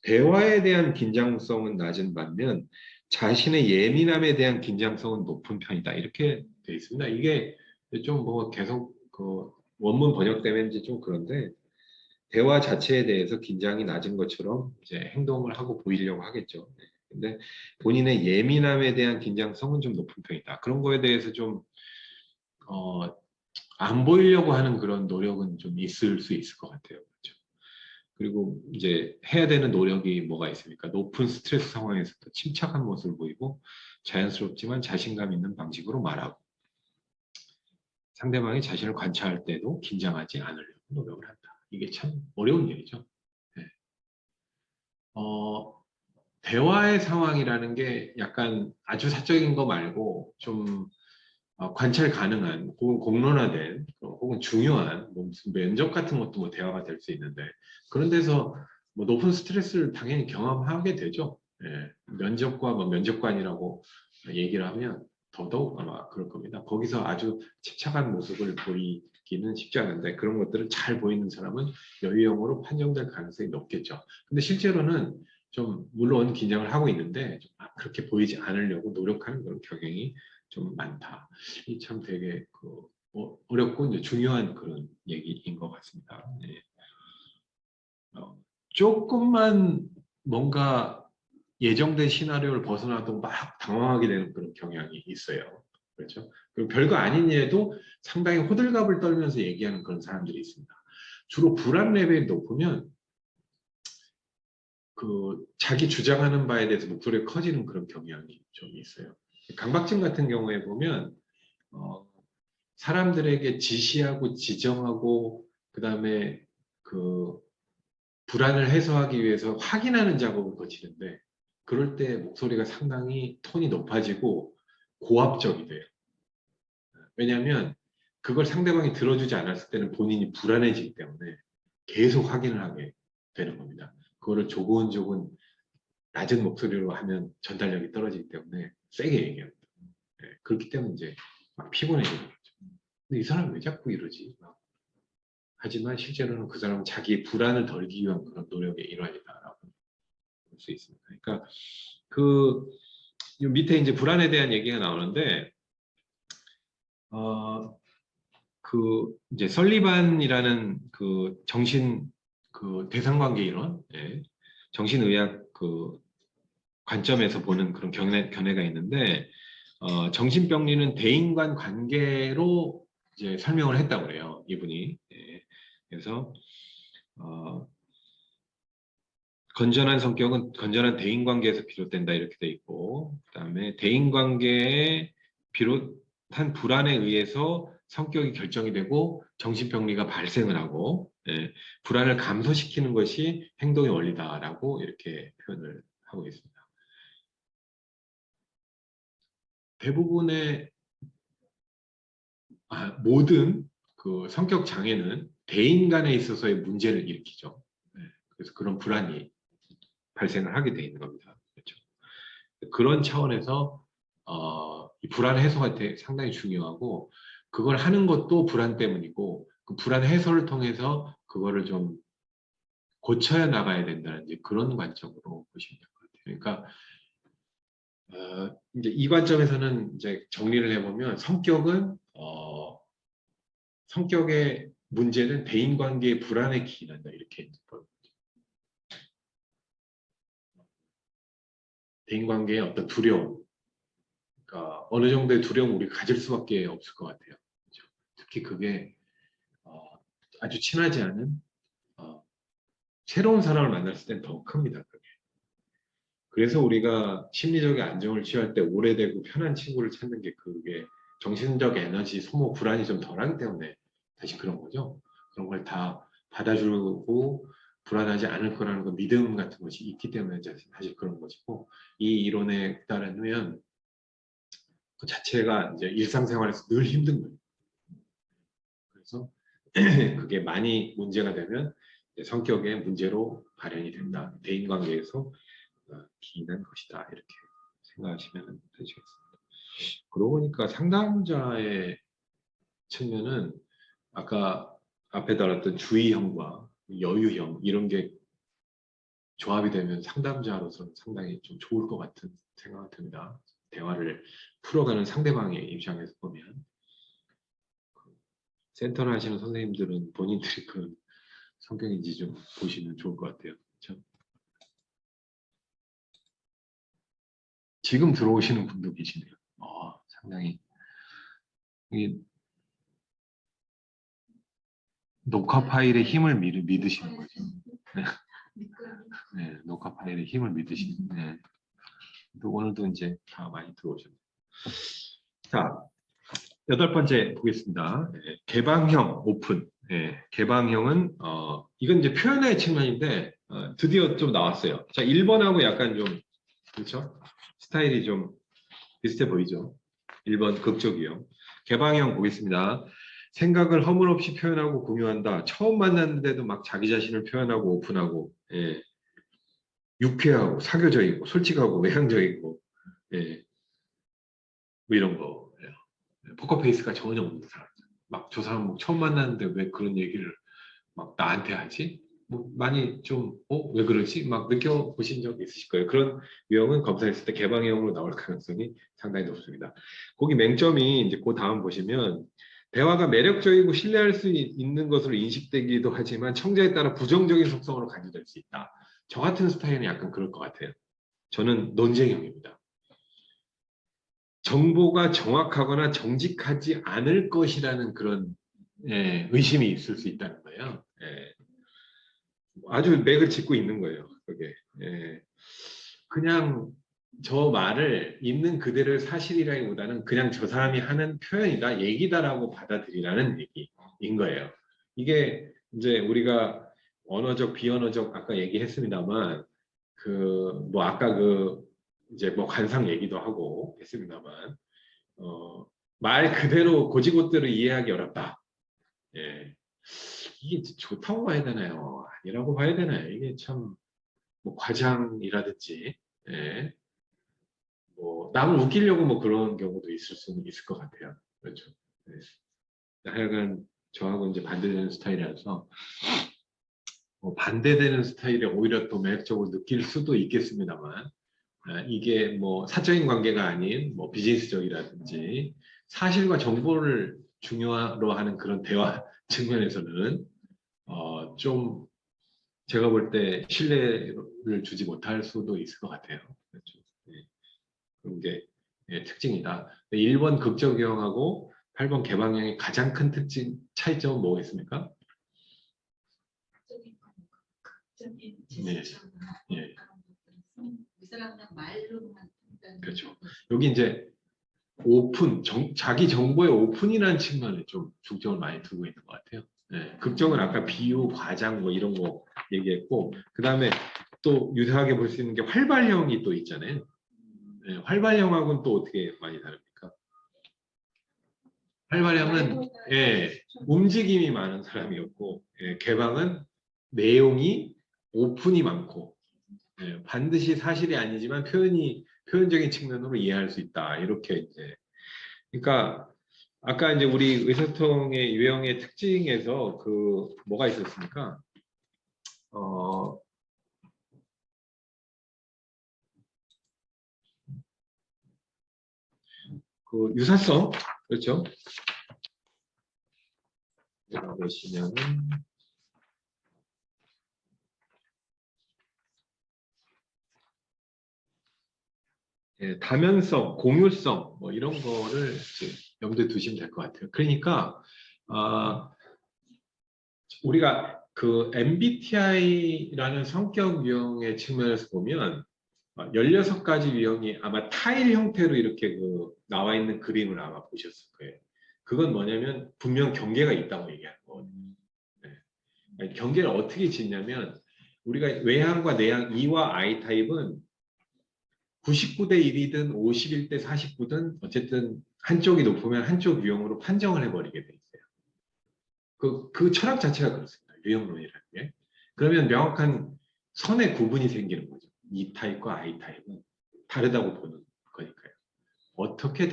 대화에 대한 긴장성은 낮은 반면 자신의 예민함에 대한 긴장성은 높은 편이다. 이렇게 돼 있습니다. 이게 좀 뭐 계속 그 원문 번역 때문인지 좀 그런데 대화 자체에 대해서 긴장이 낮은 것처럼 이제 행동을 하고 보이려고 하겠죠. 근데 본인의 예민함에 대한 긴장성은 좀 높은 편이다. 그런 거에 대해서 좀 안 보이려고 하는 그런 노력은 좀 있을 수 있을 것 같아요. 그렇죠? 그리고 이제 해야 되는 노력이 뭐가 있습니까? 높은 스트레스 상황에서도 침착한 모습을 보이고 자연스럽지만 자신감 있는 방식으로 말하고 상대방이 자신을 관찰할 때도 긴장하지 않으려고 노력을 한다. 이게 참 어려운 일이죠. 네. 대화의 상황이라는 게 약간 아주 사적인 거 말고 좀 관찰 가능한 혹은 공론화된 혹은 중요한 뭐 무슨 면접 같은 것도 뭐 대화가 될 수 있는데 그런 데서 뭐 높은 스트레스를 당연히 경험하게 되죠. 예, 면접과 뭐 면접관이라고 얘기를 하면 더더욱 아마 그럴 겁니다. 거기서 아주 침착한 모습을 보이기는 쉽지 않은데 그런 것들을 잘 보이는 사람은 여유형으로 판정될 가능성이 높겠죠. 근데 실제로는 좀 물론 긴장을 하고 있는데 좀 그렇게 보이지 않으려고 노력하는 그런 경향이 좀 많다. 이 참 되게 어렵고 이제 중요한 그런 얘기인 것 같습니다. 네. 조금만 뭔가 예정된 시나리오를 벗어나도 막 당황하게 되는 그런 경향이 있어요. 그렇죠? 그리고 별거 아닌 일에도 상당히 호들갑을 떨면서 얘기하는 그런 사람들이 있습니다. 주로 불안 레벨이 높으면 자기 주장하는 바에 대해서 목소리가 커지는 그런 경향이 좀 있어요. 강박증 같은 경우에 보면 어, 사람들에게 지시하고 지정하고 그다음에 그 불안을 해소하기 위해서 확인하는 작업을 거치는데 그럴 때 목소리가 상당히 톤이 높아지고 고압적이 돼요. 왜냐하면 그걸 상대방이 들어주지 않았을 때는 본인이 불안해지기 때문에 계속 확인을 하게 되는 겁니다. 그거를 조곤조곤 낮은 목소리로 하면 전달력이 떨어지기 때문에 세게 얘기합니다. 네, 그렇기 때문에 이제 막 피곤해지는 거죠. 근데 이 사람 왜 자꾸 이러지? 하지만 실제로는 그 사람은 자기의 불안을 덜기 위한 그런 노력의 일환이다라고 볼 수 있습니다. 그러니까 그 밑에 이제 불안에 대한 얘기가 나오는데 이제 설리반이라는 그 정신 대상관계 이론, 예, 정신의학 관점에서 보는 그런 견해가 있는데 정신병리는 대인간 관계로 이제 설명을 했다고 그래요. 이분이. 예. 그래서 건전한 성격은 건전한 대인관계에서 비롯된다 이렇게 돼 있고 그다음에 대인관계에 비롯한 불안에 의해서 성격이 결정이 되고 정신병리가 발생을 하고 예, 불안을 감소시키는 것이 행동의 원리다라고 이렇게 표현을 하고 있습니다. 대부분의 모든 그 성격 장애는 대인 간에 있어서의 문제를 일으키죠. 네, 그래서 그런 불안이 발생을 하게 돼 있는 겁니다. 그렇죠? 그런 차원에서 이 불안 해소가 상당히 중요하고 그걸 하는 것도 불안 때문이고 그 불안 해소를 통해서 그거를 좀 고쳐야 나가야 된다는 이제 그런 관점으로 보시면 될 것 같아요. 그러니까 이제 이 관점에서는 이제 정리를 해보면 성격의 문제는 대인관계의 불안에 기인한다 이렇게 보여요. 대인관계의 어떤 두려움, 그러니까 어느 정도의 두려움을 우리가 가질 수밖에 없을 것 같아요. 그렇죠? 특히 그게 아주 친하지 않은 새로운 사람을 만났을 땐 더 큽니다. 그게. 그래서 우리가 심리적인 안정을 취할 때 오래되고 편한 친구를 찾는 게 그게 정신적 에너지 소모 불안이 좀 덜하기 때문에 다시 그런 거죠. 그런 걸 다 받아주고 불안하지 않을 거라는 그 믿음 같은 것이 있기 때문에 사실 그런 것이고 이 이론에 따르면 그 자체가 이제 일상생활에서 늘 힘든 거예요. 그래서 그게 많이 문제가 되면 성격의 문제로 발현이 된다. 대인관계에서 기인한 것이다. 이렇게 생각하시면 되시겠습니다. 그러고 보니까 상담자의 측면은 아까 앞에 다뤘던 주의형과 여유형 이런 게 조합이 되면 상담자로서는 상당히 좀 좋을 것 같은 생각이 듭니다. 대화를 풀어가는 상대방의 입장에서 보면 센터를 하시는 선생님들은 본인들이 그런 성격인지 좀 보시면 좋을 것 같아요. 그렇죠? 지금 들어오시는 분도 계시네요. 상당히 녹화 파일의 힘을 믿으시는 거죠. 미끄러기. 네, 녹화 파일의 힘을 믿으시는. 네. 오늘도 이제 다 많이 들어오셨네요. 자, 8번째 보겠습니다. 네, 개방형 오픈. 네, 개방형은 이건 이제 표현의 측면인데 드디어 좀 나왔어요. 자, 1번하고 약간 좀 그렇죠? 스타일이 좀 비슷해 보이죠? 1번 극적 유형. 개방형 보겠습니다. 생각을 허물없이 표현하고 공유한다. 처음 만났는데도 막 자기 자신을 표현하고 오픈하고, 예. 유쾌하고 사교적이고 솔직하고 외향적이고, 예. 뭐 이런 거. 예. 포커페이스가 전혀 없는 사람. 막 저 사람 뭐 처음 만났는데 왜 그런 얘기를 막 나한테 하지? 뭐 많이 좀, 왜 그러지? 막 느껴보신 적 있으실 거예요. 그런 유형은 검사했을 때 개방형으로 나올 가능성이 상당히 높습니다. 거기 맹점이 이제 그 다음 보시면 대화가 매력적이고 신뢰할 수 있는 것으로 인식되기도 하지만 청자에 따라 부정적인 속성으로 간주될 수 있다. 저 같은 스타일은 약간 그럴 것 같아요. 저는 논쟁형입니다. 정보가 정확하거나 정직하지 않을 것이라는 그런 의심이 있을 수 있다는 거예요. 아주 맥을 짚고 있는 거예요. 그게 그냥 저 말을 있는 그대로의 사실이라기보다는 그냥 저 사람이 하는 표현이다, 얘기다라고 받아들이라는 얘기인 거예요. 이게 이제 우리가 언어적, 비언어적 아까 얘기했습니다만 그 뭐 아까 그 이제 뭐 관상 얘기도 하고 했습니다만 말 그대로 고지고대로 이해하기 어렵다. 예. 이게 좋다고 봐야 되나요? 아니라고 봐야 되나요? 이게 참 뭐 과장이라든지 예. 뭐 남을 웃기려고 뭐 그런 경우도 있을 수는 있을 것 같아요. 그렇죠. 예. 하여간 저하고 이제 반대되는 스타일이라서 반대되는 스타일에 오히려 더 매력적으로 느낄 수도 있겠습니다만 이게 뭐 사적인 관계가 아닌 뭐 비즈니스적이라든지 사실과 정보를 중요로 하는 그런 대화 측면에서는 좀 제가 볼 때 신뢰를 주지 못할 수도 있을 것 같아요. 그렇죠. 예. 그런 게 특징이다. 1번 극적 유형하고 8번 개방형의 가장 큰 특징 차이점은 뭐겠습니까? 극적인 네. 제스처나 예. 그런 것들은 이 사람은 말로만 판단하는 그렇죠. 거지. 여기 이제 오픈, 자기 정보의 오픈이라는 측면에 좀 중점을 많이 두고 있는 것 같아요. 네, 극정은 아까 비유, 과장 뭐 이런 거 얘기했고 그 다음에 또 유사하게 볼 수 있는 게 활발형이 또 있잖아요. 네, 활발형하고는 또 어떻게 많이 다릅니까? 활발형은 움직임이 많은 사람이었고 개방은 내용이 오픈이 많고 반드시 사실이 아니지만 표현적인 측면으로 이해할 수 있다. 이렇게 이제 그러니까 아까 이제 우리 의사소통의 유형의 특징에서 그 뭐가 있었습니까? 그 유사성 그렇죠? 여기 보시면은 다면성, 공유성 뭐 이런 거를 이제 염두에 두시면 될 것 같아요. 그러니까 우리가 그 MBTI라는 성격 유형의 측면에서 보면 16가지 유형이 아마 타일 형태로 이렇게 그 나와 있는 그림을 아마 보셨을 거예요. 그건 뭐냐면 분명 경계가 있다고 얘기하는 거거든요. 네. 경계를 어떻게 짓냐면 우리가 외향과 내향 E와 I 타입은 99대 1이든 51대 49든 어쨌든 한쪽이 높으면 한쪽 유형으로 판정을 해버리게 돼 있어요. 그 철학 자체가 그렇습니다. 유형론이라는 게. 그러면 명확한 선의 구분이 생기는 거죠. E 타입과 I 타입은 다르다고 보는 거니까요. 어떻게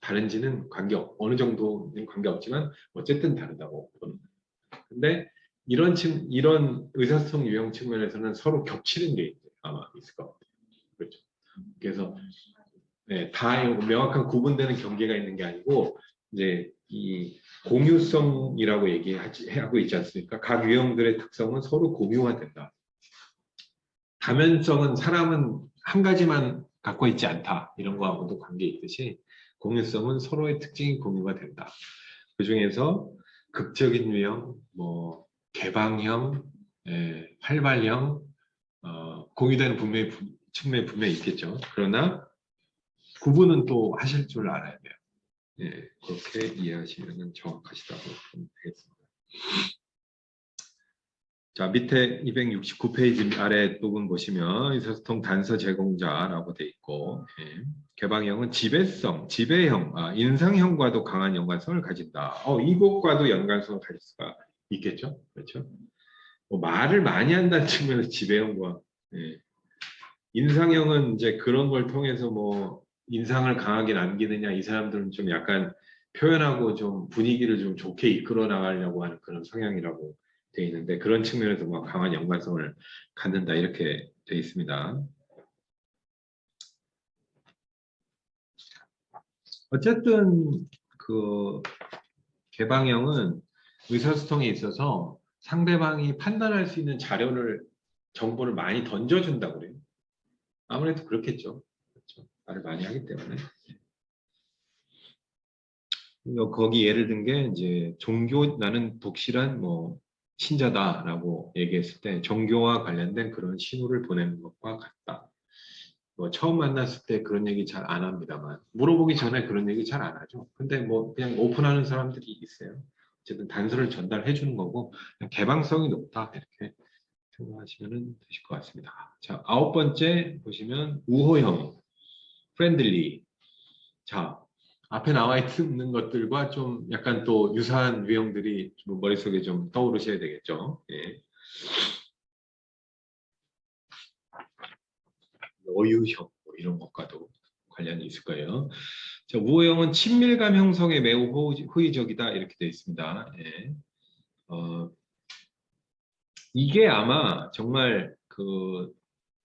다른지는 어느 정도는 관계없지만 어쨌든 다르다고 보는 거예요. 근데 이런 의사소통 유형 측면에서는 서로 겹치는 게 아마 있을 것 같아요. 그렇죠. 그래서 다 명확한 구분되는 경계가 있는 게 아니고 이제 이 공유성이라고 얘기하고 있지 않습니까? 각 유형들의 특성은 서로 공유가 된다. 다면성은 사람은 한 가지만 갖고 있지 않다. 이런 거하고도 관계 있듯이 공유성은 서로의 특징이 공유가 된다. 그 중에서 극적인 유형, 뭐 개방형, 활발형, 공유되는 측면이 분명히 있겠죠. 그러나 구분은 또 하실 줄 알아야 돼요. 예, 그렇게 이해하시면 정확하시다고 보면 되겠습니다. 자, 밑에 269페이지 아래 부분 보시면 의사소통 단서 제공자라고 돼 있고, 개방형은 지배성, 지배형, 인상형과도 강한 연관성을 가진다. 이것과도 연관성을 가질 수가 있겠죠, 그렇죠? 말을 많이 한다는 측면에서 지배형과, 인상형은 이제 그런 걸 통해서 뭐 인상을 강하게 남기느냐, 이 사람들은 좀 약간 표현하고 좀 분위기를 좀 좋게 이끌어 나가려고 하는 그런 성향이라고 돼 있는데, 그런 측면에서 뭐 강한 연관성을 갖는다 이렇게 돼 있습니다. 어쨌든 그 개방형은 의사소통에 있어서 상대방이 판단할 수 있는 정보를 많이 던져준다고 그래요. 아무래도 그렇겠죠. 그렇죠. 말을 많이 하기 때문에. 거기 예를 든 게 이제 나는 독실한 뭐 신자다라고 얘기했을 때 종교와 관련된 그런 신호를 보내는 것과 같다. 뭐 처음 만났을 때 그런 얘기 잘 안 합니다만, 물어보기 전에 그런 얘기 잘 안 하죠. 근데 뭐 그냥 오픈하는 사람들이 있어요. 어쨌든 단서를 전달해 주는 거고, 그냥 개방성이 높다 이렇게 생각하시면 되실 것 같습니다. 자, 9번째 보시면 우호형, 프렌들리. 자, 앞에 나와 있는 것들과 좀 약간 또 유사한 유형들이 좀 머릿속에 좀 떠오르셔야 되겠죠. 예. 어유형 뭐 이런 것과도 관련이 있을 거예요. 자, 우호형은 친밀감 형성에 매우 호의적이다 이렇게 되어 있습니다. 예. 이게 아마 정말 그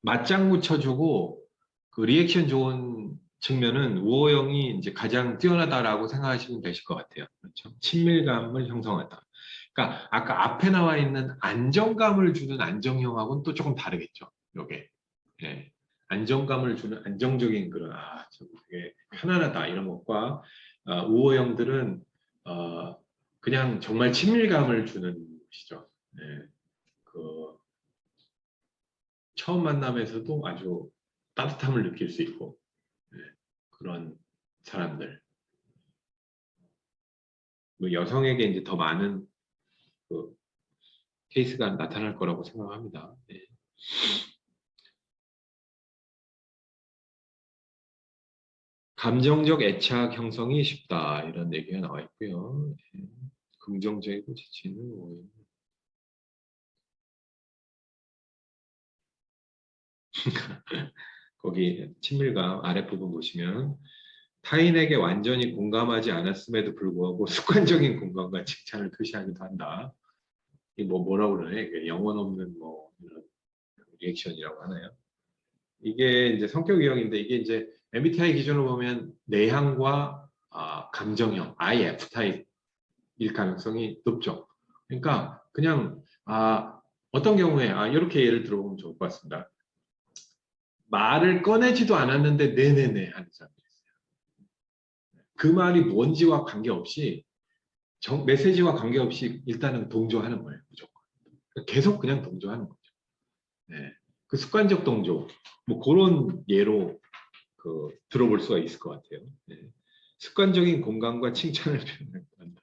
맞장구 쳐주고 그 리액션 좋은 측면은 우호형이 이제 가장 뛰어나다라고 생각하시면 되실 것 같아요. 그렇죠? 친밀감을 형성하다. 그러니까 아까 앞에 나와 있는 안정감을 주는 안정형하고는 또 조금 다르겠죠. 요게. 예. 안정감을 주는 안정적인 그런 좀 되게 편안하다 이런 것과 우호형들은 그냥 정말 친밀감을 주는 것이죠. 예. 그 처음 만남에서도 아주 따뜻함을 느낄 수 있고, 그런 사람들. 뭐 여성에게 이제 더 많은 그 케이스가 나타날 거라고 생각합니다. 네. 감정적 애착 형성이 쉽다 이런 얘기가 나와 있고요. 네. 긍정적이고 지치는 오해. 거기 친밀감 아랫부분 보시면 타인에게 완전히 공감하지 않았음에도 불구하고 습관적인 공감과 칭찬을 표시하기도 한다. 이게 뭐라고 그러네. 이게 영혼 없는 뭐 이런 리액션이라고 하나요? 이게 이제 성격 유형인데, 이게 이제 MBTI 기준으로 보면 내향과 감정형 IF 타입일 가능성이 높죠. 그러니까 그냥 어떤 경우에 이렇게 예를 들어보면 좋을 것 같습니다. 말을 꺼내지도 않았는데 네네네 하는 사람이 있어요. 그 말이 뭔지와 관계없이 메시지와 관계없이 일단은 동조하는 거예요. 무조건. 계속 그냥 동조하는 거죠. 네. 그 습관적 동조, 뭐 그런 예로 들어볼 수가 있을 것 같아요. 네. 습관적인 공감과 칭찬을 표현한다.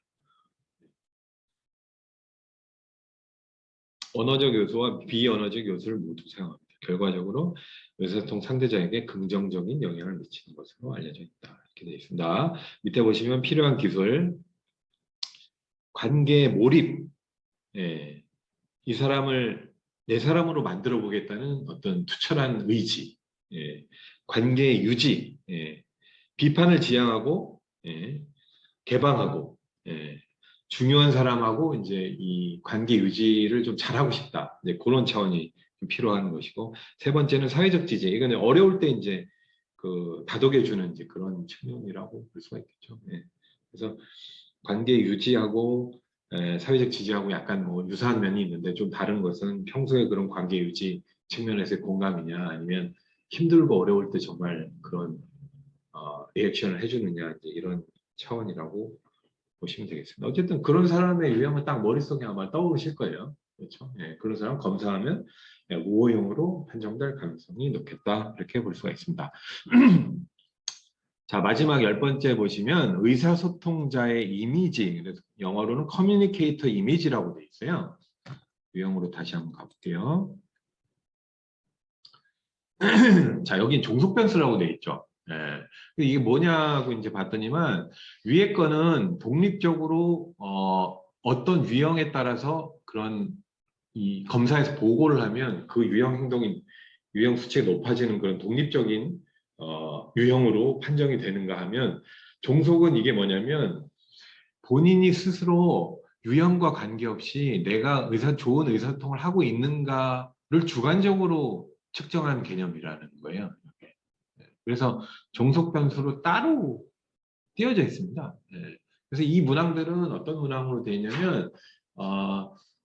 언어적 요소와 비언어적 요소를 모두 사용합니다. 결과적으로 의사소통 상대자에게 긍정적인 영향을 미치는 것으로 알려져 있다. 이렇게 되어 있습니다. 밑에 보시면 필요한 기술, 관계 몰입. 예. 이 사람을 내 사람으로 만들어 보겠다는 어떤 투철한 의지, 관계 유지, 비판을 지향하고, 개방하고, 중요한 사람하고 이제 이 관계 유지를 좀 잘하고 싶다. 이제 그런 차원이 좀 필요한 것이고, 세 번째는 사회적 지지. 이거는 어려울 때 이제 다독여주는 이제 그런 측면이라고 볼 수가 있겠죠. 그래서 관계 유지하고 사회적 지지하고 약간 뭐 유사한 면이 있는데, 좀 다른 것은 평소에 그런 관계 유지 측면에서의 공감이냐, 아니면 힘들고 어려울 때 정말 그런 리액션을 해주느냐, 이제 이런 차원이라고 보시면 되겠습니다. 어쨌든 그런 사람의 유형은 딱 머릿속에 아마 떠오르실 거예요. 그렇죠? 예, 그런 사람 검사하면 예, 우호형으로 판정될 가능성이 높겠다. 이렇게 볼 수가 있습니다. 자, 마지막 10번째 보시면 의사소통자의 이미지, 그래서 영어로는 커뮤니케이터 이미지라고 되어 있어요. 유형으로 다시 한번 가볼게요. 자, 여긴 종속 변수라고 되어 있죠. 예. 이게 뭐냐고 이제 봤더니만 위에 거는 독립적으로 어떤 유형에 따라서 그런 이 검사에서 보고를 하면 그 유형 행동이 유형 수치가 높아지는 그런 독립적인 유형으로 판정이 되는가 하면 종속은 이게 뭐냐면 본인이 스스로 유형과 관계없이 내가 좋은 의사소통을 하고 있는가를 주관적으로 측정한 개념이라는 거예요. 이렇게. 그래서 종속 변수로 따로 띄어져 있습니다. 네. 그래서 이 문항들은 어떤 문항으로 되어 있냐면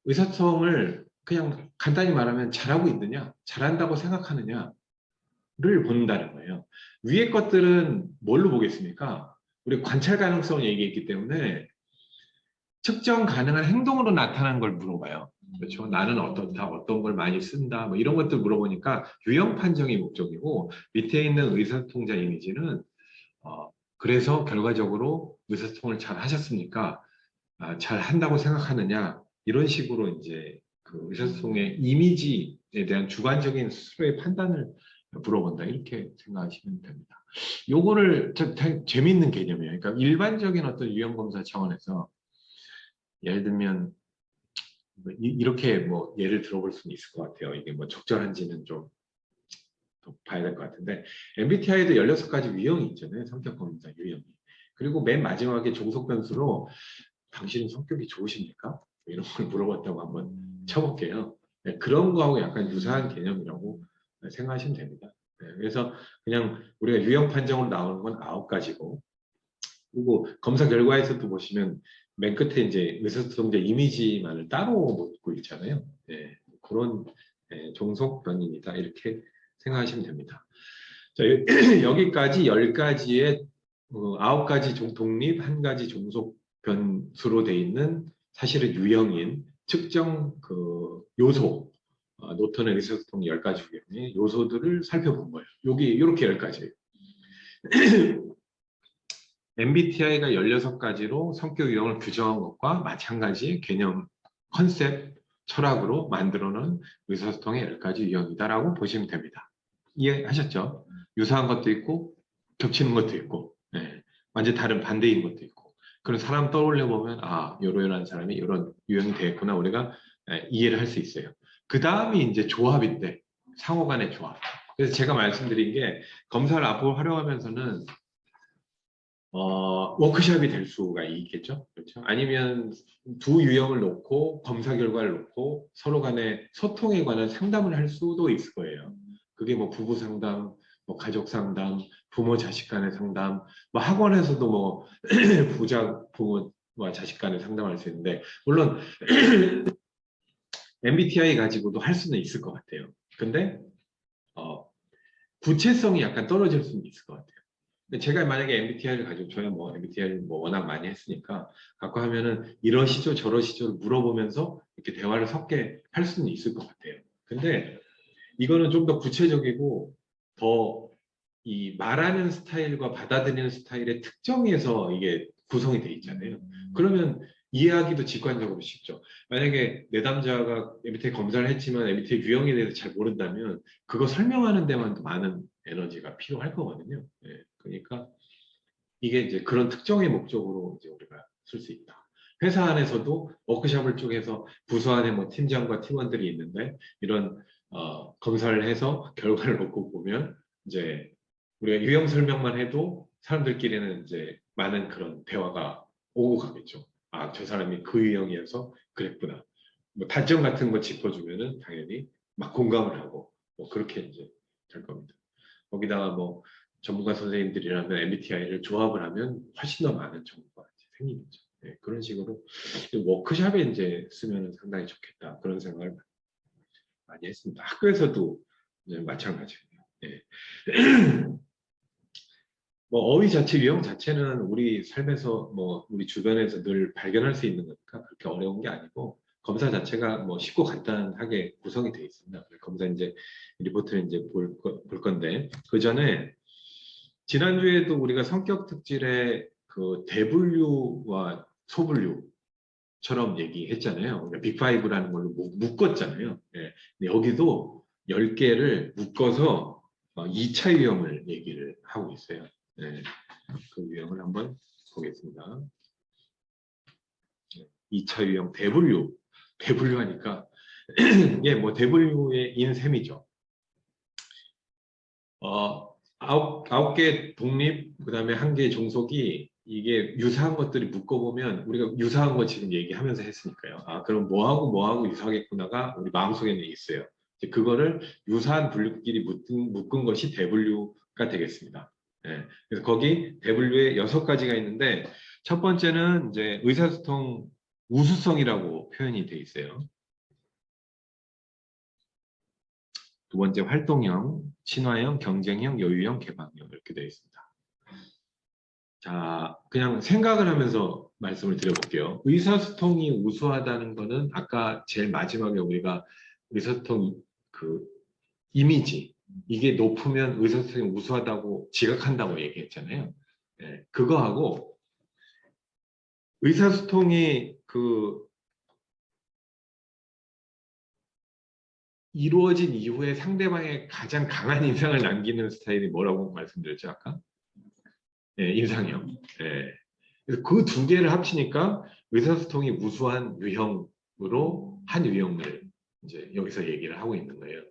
의사소통을 그냥 간단히 말하면 잘하고 있느냐, 잘한다고 생각하느냐를 본다는 거예요. 위에 것들은 뭘로 보겠습니까? 우리 관찰 가능성을 얘기했기 때문에 측정 가능한 행동으로 나타난 걸 물어봐요. 그렇죠? 나는 어떻다, 어떤 걸 많이 쓴다, 뭐 이런 것들 물어보니까 유형 판정이 목적이고 밑에 있는 의사소통자 이미지는 그래서 결과적으로 의사소통을 잘 하셨습니까? 잘 한다고 생각하느냐? 이런 식으로 이제 그 의사소통의 이미지에 대한 주관적인 스스로의 판단을 물어본다. 이렇게 생각하시면 됩니다. 요거를 재밌는 개념이에요. 그러니까 일반적인 어떤 유형검사 차원에서 예를 들면 뭐 이렇게 뭐 예를 들어볼 수는 있을 것 같아요. 이게 뭐 적절한지는 좀 더 봐야 될 것 같은데 MBTI에도 16가지 유형이 있잖아요. 성격 검사 유형이. 그리고 맨 마지막에 종속 변수로 당신은 성격이 좋으십니까? 뭐 이런 걸 물어봤다고 한번 쳐볼게요. 네, 그런 거하고 약간 유사한 개념이라고 생각하시면 됩니다. 네, 그래서 그냥 우리가 유형 판정으로 나오는 건 9가지고 그리고 검사 결과에서도 보시면 맨 끝에 이제 의사소통자 이미지만을 따로 놓고 있잖아요. 예, 그런 종속 변이이다 이렇게 생각하시면 됩니다. 자, 여기까지 10가지의 9가지 독립, 1가지 종속 변수로 되어 있는 사실은 유형인 측정 그 요소, 노턴의 의사소통 10가지 유형의 요소들을 살펴본 거예요. 여기 이렇게 10가지예요. MBTI가 16가지로 성격 유형을 규정한 것과 마찬가지 개념, 컨셉, 철학으로 만들어놓은 의사소통의 10가지 유형이다라고 보시면 됩니다. 이해하셨죠? 유사한 것도 있고 겹치는 것도 있고 완전 다른 반대인 것도 있고 그런 사람 떠올려 보면 이러이러한 사람이 이런 유형이 되겠구나 우리가 이해를 할 수 있어요. 그 다음이 이제 조합인데 상호 간의 조합. 그래서 제가 말씀드린 게 검사를 앞으로 활용하면서는 워크숍이 될 수가 있겠죠. 그렇죠? 아니면 두 유형을 놓고 검사 결과를 놓고 서로 간에 소통에 관한 상담을 할 수도 있을 거예요. 그게 뭐 부부 상담, 뭐 가족 상담, 부모 자식 간의 상담, 뭐 학원에서도 뭐 부모와 자식 간의 상담할 수 있는데 물론 MBTI 가지고도 할 수는 있을 것 같아요. 근데 구체성이 약간 떨어질 수는 있을 것 같아요. 제가 만약에 MBTI를 가지고 저야 뭐 MBTI를 뭐 워낙 많이 했으니까 갖고 하면은 이러시죠 저러시죠 물어보면서 이렇게 대화를 섞게 할 수는 있을 것 같아요. 근데 이거는 좀 더 구체적이고 더 이 말하는 스타일과 받아들이는 스타일의 특정에서 이게 구성이 돼 있잖아요. 그러면 이해하기도 직관적으로 쉽죠. 만약에 내담자가 MBTI 검사를 했지만 MBTI 유형에 대해서 잘 모른다면 그거 설명하는 데만 많은 에너지가 필요할 거거든요. 예, 그러니까 이게 이제 그런 특정의 목적으로 이제 우리가 쓸 수 있다. 회사 안에서도 워크숍을 쪽에서 부서 안에 뭐 팀장과 팀원들이 있는데 이런 검사를 해서 결과를 놓고 보면 이제 우리가 유형 설명만 해도 사람들끼리는 이제 많은 그런 대화가 오고 가겠죠. 저 사람이 그 유형이어서 그랬구나. 뭐 단점 같은 거 짚어주면은 당연히 막 공감을 하고 뭐 그렇게 이제 될 겁니다. 거기다가 뭐 전문가 선생님들이라면 MBTI를 조합을 하면 훨씬 더 많은 정보가 생기겠죠. 네, 그런 식으로 워크숍에 이제 쓰면 상당히 좋겠다 그런 생각을 많이 했습니다. 학교에서도 이제 마찬가지예요. 네. 뭐 어휘 자체 유형 자체는 우리 삶에서 뭐 우리 주변에서 늘 발견할 수 있는 거니까 그렇게 어려운 게 아니고 검사 자체가 뭐 쉽고 간단하게 구성이 되어 있습니다. 검사 이제 리포트를 이제 볼 건데 그 전에 지난주에도 우리가 성격 특질의 그 대분류와 소분류처럼 얘기했잖아요. 그러니까 빅5라는 걸로 묶었잖아요. 예. 근데 여기도 10개를 묶어서 2차 유형을 얘기를 하고 있어요. 예. 그 유형을 한번 보겠습니다. 2차 유형 대분류. 대분류하니까 이게 뭐 대분류의 인셈이죠. 아홉 개 독립, 그 다음에 한 개 종속이 이게 유사한 것들이 묶어보면 우리가 유사한 거 지금 얘기하면서 했으니까요. 아, 그럼 뭐하고 유사하겠구나가 우리 마음속에는 있어요. 이제 그거를 유사한 분류끼리 묶은 것이 대분류가 되겠습니다. 예, 그래서 거기 대분류에 6가지가 있는데 첫 번째는 이제 의사소통 우수성이라고 표현이 돼 있어요. 두 번째 활동형, 친화형, 경쟁형, 여유형, 개방형 이렇게 되어 있습니다. 자, 그냥 생각을 하면서 말씀을 드려볼게요. 의사소통이 우수하다는 거는 아까 제일 마지막에 우리가 의사소통 그 이미지 이게 높으면 의사소통이 우수하다고 지각한다고 얘기했잖아요. 네, 그거하고 의사소통이 그 이루어진 이후에 상대방의 가장 강한 인상을 남기는 스타일이 뭐라고 말씀드렸죠, 아까? 네, 인상형. 네. 그래서 그 두 개를 합치니까 의사소통이 우수한 유형으로 한 유형을 이제 여기서 얘기를 하고 있는 거예요.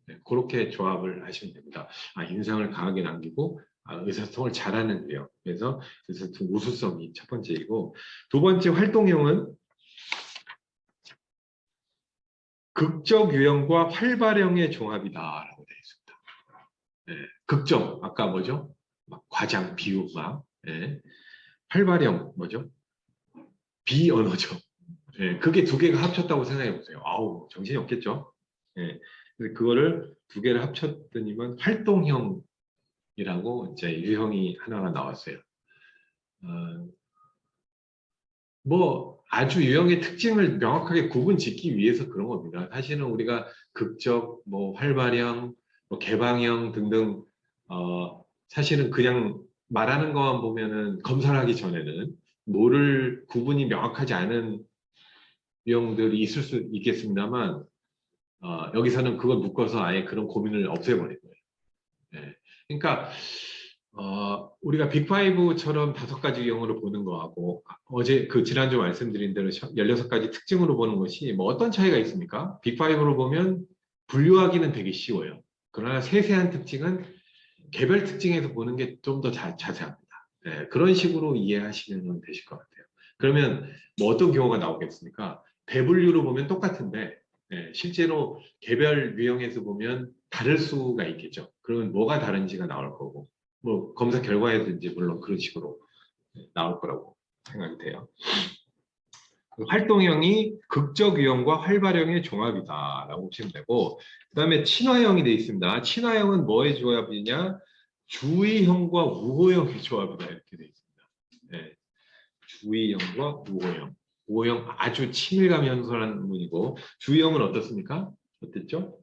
네, 그렇게 조합을 하시면 됩니다. 아, 인상을 강하게 남기고 의사소통을 잘하는 유형. 그래서 의사소통 우수성이 첫 번째이고 두 번째 활동형은 극적 유형과 활발형의 종합이다라고 되어 있습니다. 네, 극적 아까 뭐죠? 막 과장, 비유 막. 네. 활발형 뭐죠? 비언어죠. 예, 그게 두 개가 합쳤다고 생각해 보세요. 아우, 정신이 없겠죠? 예, 그래서 그거를 두 개를 합쳤더니만 활동형이라고 이제 유형이 하나가 나왔어요. 어, 뭐 아주 유형의 특징을 명확하게 구분 짓기 위해서 그런 겁니다. 사실은 우리가 극적, 뭐 활발형, 뭐 개방형 등등 사실은 그냥 말하는 것만 보면은 검사를 하기 전에는 뭐를 구분이 명확하지 않은 유형들이 있을 수 있겠습니다만 여기서는 그걸 묶어서 아예 그런 고민을 없애버린 거예요. 예. 그러니까 우리가 빅5처럼 5가지 유형으로 보는 거하고 어제 그 지난주 말씀드린 대로 16가지 특징으로 보는 것이 뭐 어떤 차이가 있습니까? 빅5로 보면 분류하기는 되게 쉬워요. 그러나 세세한 특징은 개별 특징에서 보는 게 좀 더 자세합니다. 예, 그런 식으로 이해하시면 되실 것 같아요. 그러면 뭐 어떤 경우가 나오겠습니까? 대분류로 보면 똑같은데 실제로 개별 유형에서 보면 다를 수가 있겠죠. 그러면 뭐가 다른지가 나올 거고 뭐 검사 결과에든지 물론 그런 식으로 나올 거라고 생각이 돼요. 활동형이 극적 유형과 활발형의 종합이다라고 보시면 되고 그 다음에 친화형이 되어 있습니다. 친화형은 뭐의 조합이냐? 주의형과 우호형의 조합이다 이렇게 되어 있습니다. 네. 주의형과 우호형. 우호형 아주 친밀감이 형성하는 분이고 주의형은 어떻습니까? 어땠죠?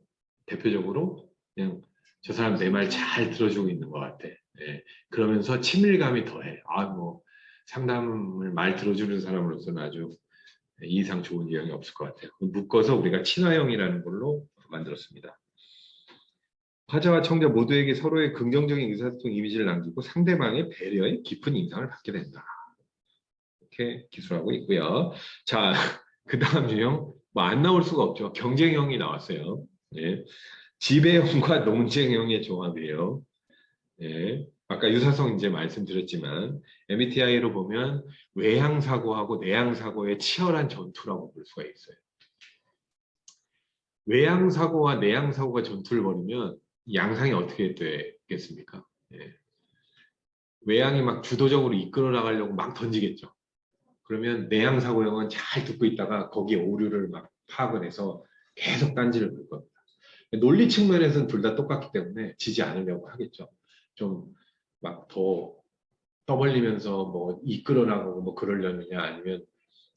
대표적으로 그냥 저 사람 내 말 잘 들어주고 있는 것 같아. 예. 그러면서 친밀감이 더해. 아, 뭐 상담을 말 들어주는 사람으로서는 아주 이상 좋은 유형이 없을 것 같아요. 묶어서 우리가 친화형이라는 걸로 만들었습니다. 화자와 청자 모두에게 서로의 긍정적인 의사소통 이미지를 남기고 상대방의 배려에 깊은 인상을 받게 된다. 이렇게 기술하고 있고요. 자, 그 다음 유형 뭐 안 나올 수가 없죠. 경쟁형이 나왔어요. 예. 지배형과 논쟁형의 조합이에요. 예. 아까 유사성 이제 말씀드렸지만 MBTI로 보면 외향 사고하고 내향 사고의 치열한 전투라고 볼 수가 있어요. 외향 사고와 내향 사고가 전투를 벌이면 양상이 어떻게 되겠습니까? 예. 외향이 막 주도적으로 이끌어 나가려고 막 던지겠죠. 그러면 내향 사고형은 잘 듣고 있다가 거기에 오류를 막 파악을 해서 계속 딴지를 걸 겁니다. 논리 측면에서는 둘 다 똑같기 때문에 지지 않으려고 하겠죠. 좀 막 더 떠벌리면서 뭐 이끌어 나가고 뭐 그러려느냐 아니면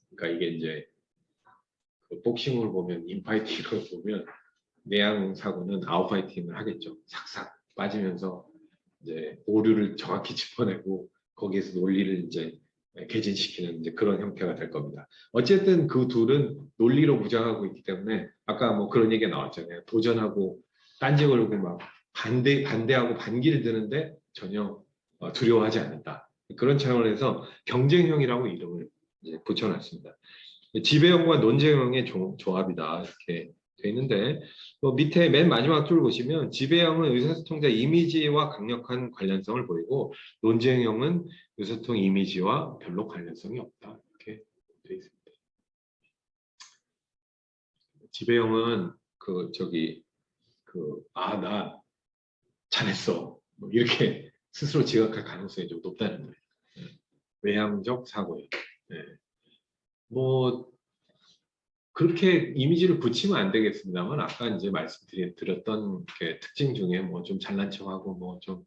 그러니까 이게 이제 그 복싱을 보면 인파이팅을 보면 내양 사고는 아웃파이팅을 하겠죠. 삭삭 빠지면서 이제 오류를 정확히 짚어내고 거기에서 논리를 이제 개진시키는 이제 그런 형태가 될 겁니다. 어쨌든 그 둘은 논리로 무장하고 있기 때문에 아까 뭐 그런 얘기가 나왔잖아요. 도전하고 딴지 걸고 막 반대하고 반기를 드는데 전혀 두려워하지 않는다. 그런 차원에서 경쟁형이라고 이름을 이제 붙여놨습니다. 지배형과 논쟁형의 조합이다 이렇게 돼 있는데 밑에 맨 마지막 줄 보시면 지배형은 의사소통자 이미지와 강력한 관련성을 보이고 논쟁형은 의사소통 이미지와 별로 관련성이 없다 이렇게 돼 있습니다. 지배형은 나 잘했어 뭐 이렇게 스스로 지각할 가능성이 좀 높다는 거예요. 외향적 사고예요. 네. 뭐 그렇게 이미지를 붙이면 안 되겠습니다만 아까 이제 말씀드렸던 특징 중에 뭐 좀 잘난 척하고 뭐 좀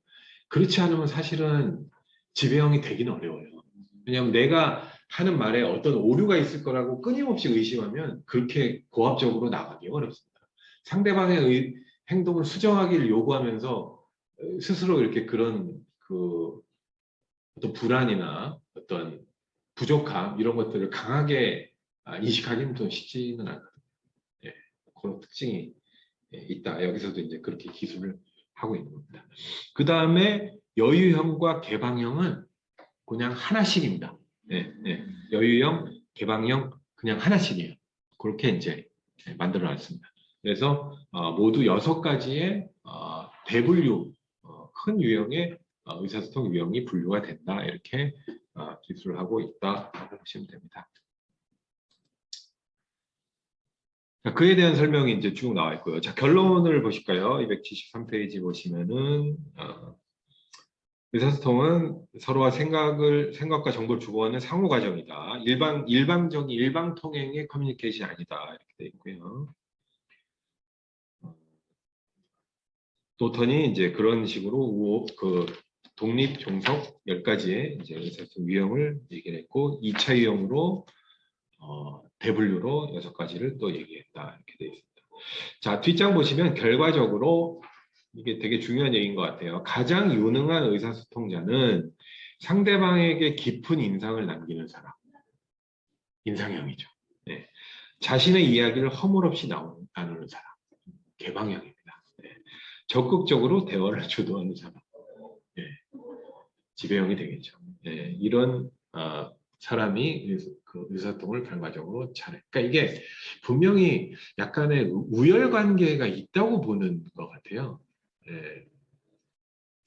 그렇지 않으면 사실은 지배형이 되긴 어려워요. 왜냐하면 내가 하는 말에 어떤 오류가 있을 거라고 끊임없이 의심하면 그렇게 고압적으로 나가기 어렵습니다. 상대방의 행동을 수정하기를 요구하면서 스스로 이렇게 그런 어떤 불안이나 어떤 부족함 이런 것들을 강하게 인식하기는 좀 쉽지는 않거든요. 예, 그런 특징이 있다. 여기서도 이제 그렇게 기술을 하고 있는 겁니다. 그 다음에 여유형과 개방형은 그냥 하나씩입니다. 예, 예. 여유형, 개방형 그냥 하나씩이에요. 그렇게 이제 만들어 놨습니다. 그래서 모두 6가지의 대분류, 큰 유형의 의사소통 유형이 분류가 된다. 이렇게 기술을 하고 있다라고 보시면 됩니다. 자, 그에 대한 설명이 이제 쭉 나와 있고요. 자, 결론을 보실까요? 273페이지 보시면은 의사소통은 서로가 생각과 정보를 주고받는 상호 과정이다. 일방적인 일방통행의 커뮤니케이션이 아니다. 이렇게 되어 있고요. 노턴이 이제 그런 식으로 독립, 종속 10가지의 이제 의사소통 유형을 얘기를 했고 2차 유형으로 대분류로 6가지를 또 얘기했다. 이렇게 되어 있습니다. 자, 뒷장 보시면 결과적으로 이게 되게 중요한 얘기인 것 같아요. 가장 유능한 의사소통자는 상대방에게 깊은 인상을 남기는 사람. 인상형이죠. 네. 자신의 이야기를 허물없이 나누는 사람. 개방형입니다. 네. 적극적으로 대화를 주도하는 사람. 네. 지배형이 되겠죠. 네. 이런 사람이 그 의사소통을 결과적으로 잘해. 그러니까 이게 분명히 약간의 우열관계가 있다고 보는 것 같아요. 예.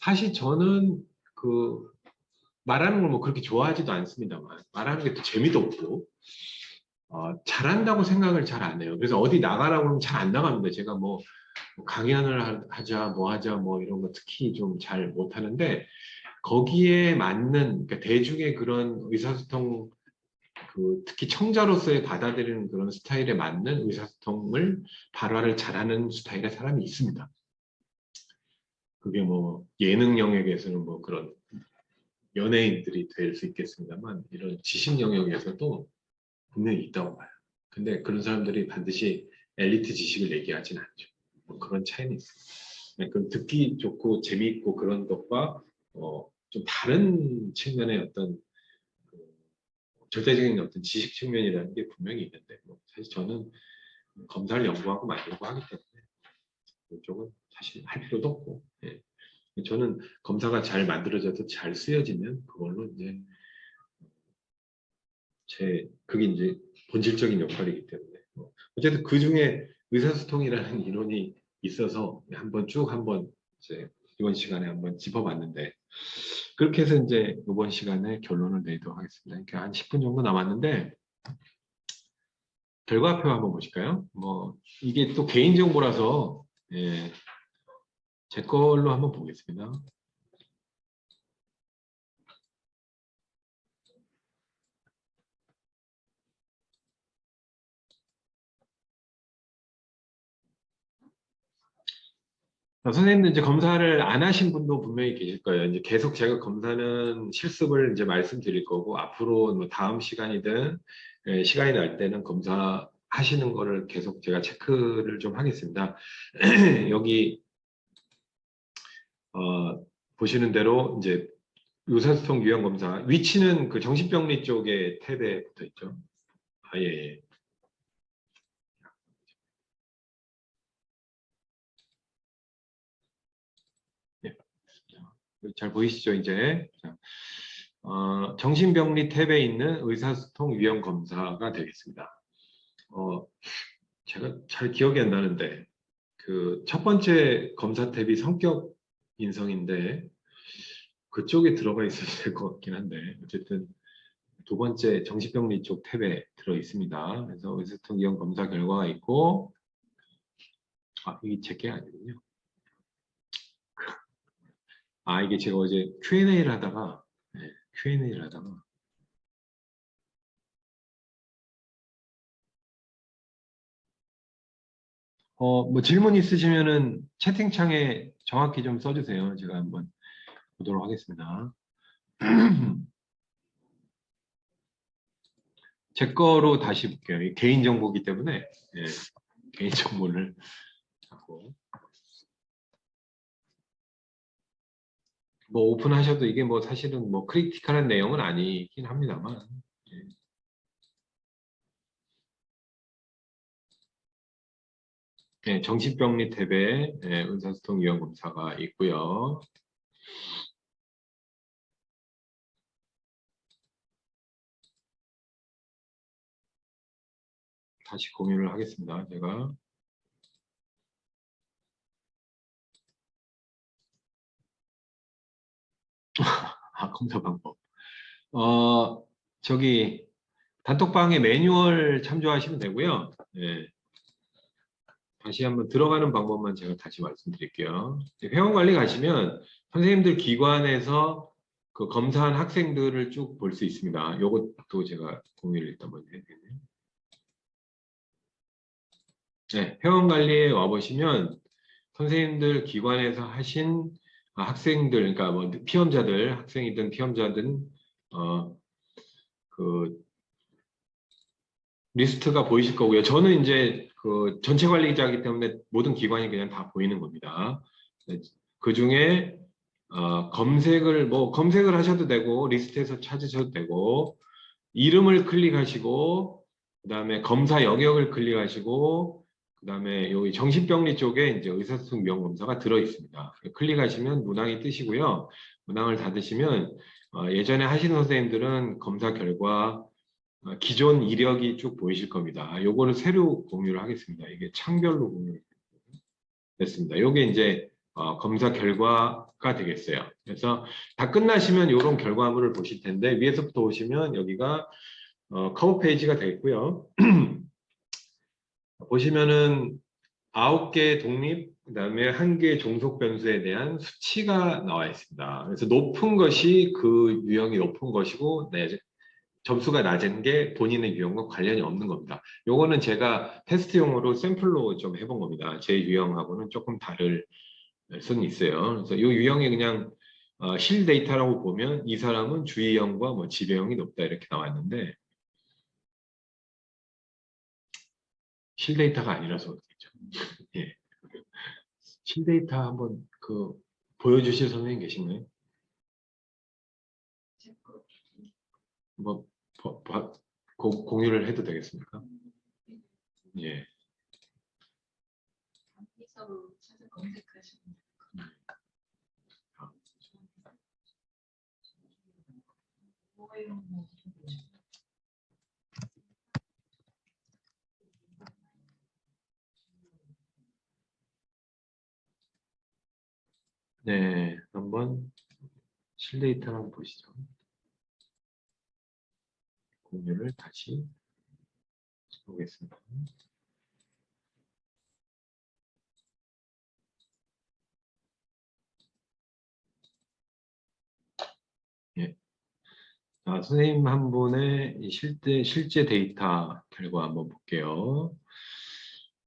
사실 저는 말하는 걸 뭐 그렇게 좋아하지도 않습니다만 말하는 게 또 재미도 없고 잘한다고 생각을 잘 안 해요. 그래서 어디 나가라고 그러면 잘 안 나갑니다. 제가 뭐 강연을 하자 뭐 하자 뭐 이런 거 특히 좀 잘 못하는데 거기에 맞는 그러니까 대중의 그런 의사소통 특히 청자로서의 받아들이는 그런 스타일에 맞는 의사소통을 발화를 잘하는 스타일의 사람이 있습니다. 그게 뭐 예능 영역에서는 뭐 그런 연예인들이 될 수 있겠습니다만 이런 지식 영역에서도 분명히 있다고 봐요. 근데 그런 사람들이 반드시 엘리트 지식을 얘기하진 않죠. 뭐 그런 차이는 있어요. 그럼 듣기 좋고 재미있고 그런 것과 좀 다른 측면의 어떤 절대적인 어떤 지식 측면이라는 게 분명히 있는데 뭐 사실 저는 검사를 연구하고 만들고 하기 때문에 이쪽은 사실 할 필요도 없고 예. 저는 검사가 잘 만들어져서 잘 쓰여지면 그걸로 이제 그게 이제 본질적인 역할이기 때문에 어쨌든 그 중에 의사소통이라는 이론이 있어서 한번 이제 이번 시간에 한번 짚어봤는데 그렇게 해서 이제 이번 시간에 결론을 내도록 하겠습니다. 이렇게 한 10분 정도 남았는데 결과표 한번 보실까요? 뭐 이게 또 개인정보라서 예, 제 걸로 한번 보겠습니다. 선생님들 이제 검사를 안 하신 분도 분명히 계실 거예요. 이제 계속 제가 검사는 실습을 이제 말씀드릴 거고, 앞으로 뭐 다음 시간이든 시간이 날 때는 검사하시는 거를 계속 제가 체크를 좀 하겠습니다. 여기 보시는 대로 이제 의사소통 유형 검사 위치는 그 정신병리 쪽에 탭에 붙어 있죠. 아, 예, 예. 예. 잘 보이시죠, 이제? 자, 정신병리 탭에 있는 의사소통 유형 검사가 되겠습니다. 제가 잘 기억이 안 나는데, 그 첫 번째 검사 탭이 성격 인성인데, 그쪽에 들어가 있어야 될 것 같긴 한데, 어쨌든 두 번째 정신병리 쪽 탭에 들어 있습니다. 그래서 의사소통 유형 검사 결과가 있고, 이게 제게 아니군요. 이게 제가 어제 Q&A를 하다가, 네, Q&A를 하다가, 뭐 질문 있으시면은 채팅창에 정확히 좀 써주세요. 제가 한번 보도록 하겠습니다. 제 거로 다시 볼게요. 이 개인정보기 때문에, 예, 개인정보를 자꾸. 뭐 오픈하셔도 이게 뭐 사실은 뭐 크리티컬한 내용은 아니긴 합니다만. 예. 네, 정신병리 탭에 의사소통 유형 검사가 있고요. 다시 공유를 하겠습니다. 제가. 검사 방법. 저기 단톡방에 매뉴얼 참조하시면 되고요. 예. 다시 한번 들어가는 방법만 제가 다시 말씀드릴게요. 회원관리 가시면 선생님들 기관에서 그 검사한 학생들을 쭉 볼 수 있습니다. 이것도 제가 공유를 일단 먼저 해드리네요. 네, 회원관리에 와보시면 선생님들 기관에서 하신 학생들, 그러니까 뭐 피험자들, 학생이든 피험자든 그 리스트가 보이실 거고요. 저는 이제 그 전체 관리자이기 때문에 모든 기관이 그냥 다 보이는 겁니다. 그 중에 검색을 하셔도 되고 리스트에서 찾으셔도 되고 이름을 클릭하시고 그다음에 검사 영역을 클릭하시고 그다음에 여기 정신병리 쪽에 이제 의사소통 유형 검사가 들어 있습니다. 클릭하시면 문항이 뜨시고요. 문항을 닫으시면 예전에 하신 선생님들은 검사 결과 기존 이력이 쭉 보이실 겁니다. 요거를 새로 공유를 하겠습니다. 이게 창별로 공유됐습니다. 요게 이제 검사 결과가 되겠어요. 그래서 다 끝나시면 이런 결과물을 보실 텐데 위에서부터 오시면 여기가 커버 페이지가 되겠고요. 보시면은 9개 독립, 그다음에 1개 종속 변수에 대한 수치가 나와 있습니다. 그래서 높은 것이 그 유형이 높은 것이고 점수가 낮은 게 본인의 유형과 관련이 없는 겁니다. 요거는 제가 테스트용으로 샘플로 좀 해본 겁니다. 제 유형하고는 조금 다를 수는 있어요. 그래서 이 유형이 그냥 실 데이터라고 보면 이 사람은 주의형과 뭐 지배형이 높다 이렇게 나왔는데 실 데이터가 아니라서 그렇겠죠. 예. 실 데이터 한번 보여주실 선생님 계신가요? 뭐 공유를 해도 되겠습니까? 예. 서로 찾아 검색하시면 뭐예요? 네, 한번 실 데이터를 한번 보시죠. 공유를 다시 보겠습니다. 예. 자, 선생님 한 분의 실제 데이터 결과 한번 볼게요.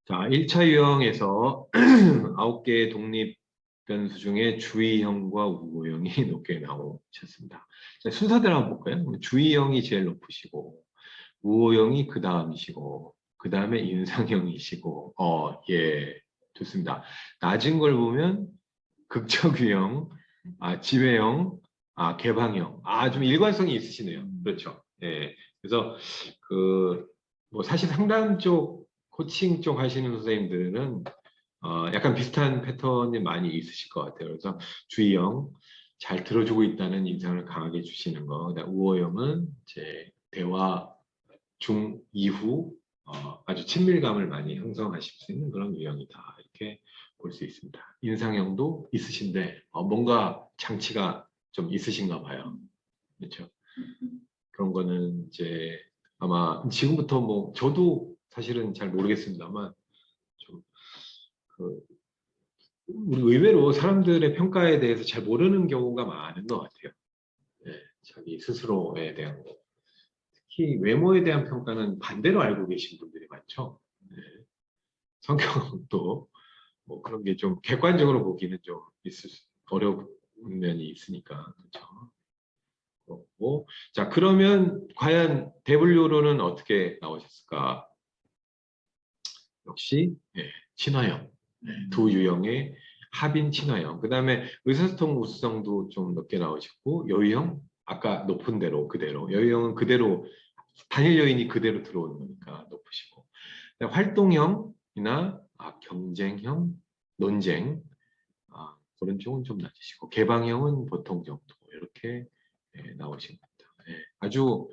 자, 1차 유형에서 9개의 독립 변수 중에 주의형과 우호형이 높게 나오셨습니다. 자, 순서대로 한번 볼까요? 주의형이 제일 높으시고 우호형이 그 다음이시고 그 다음에 인상형이시고 예, 좋습니다. 낮은 걸 보면 극적 유형, 지배형, 개방형. 좀 일관성이 있으시네요. 그렇죠. 예. 그래서 뭐 사실 상담 쪽, 코칭 쪽 하시는 선생님들은 약간 비슷한 패턴이 많이 있으실 것 같아요. 그래서 주의형, 잘 들어주고 있다는 인상을 강하게 주시는 거. 그다음 우호형은 이제 대화 중 이후 아주 친밀감을 많이 형성하실 수 있는 그런 유형이다. 이렇게 볼 수 있습니다. 인상형도 있으신데 뭔가 장치가 좀 있으신가 봐요. 그렇죠. 그런 거는 이제 아마 지금부터 뭐 저도 사실은 잘 모르겠습니다만 좀 우리 의외로 사람들의 평가에 대해서 잘 모르는 경우가 많은 것 같아요. 네, 자기 스스로에 대한 거. 특히 외모에 대한 평가는 반대로 알고 계신 분들이 많죠. 네. 성격도 뭐 그런 게 좀 객관적으로 보기는 좀 어려운 면이 있으니까 그렇죠. 그렇고 자 그러면 과연 W로는 어떻게 나오셨을까? 역시 친화형 두 유형의 합인 친화형. 그 다음에 의사소통 우수성도 좀 높게 나오셨고 여유형 아까 높은 대로 그대로 여유형은 그대로 단일 요인이 그대로 들어오는 거니까 높으시고 활동형이나 경쟁형, 논쟁 그런 쪽은 좀 낮으시고 개방형은 보통 정도 이렇게 나오신 겁니다. 아주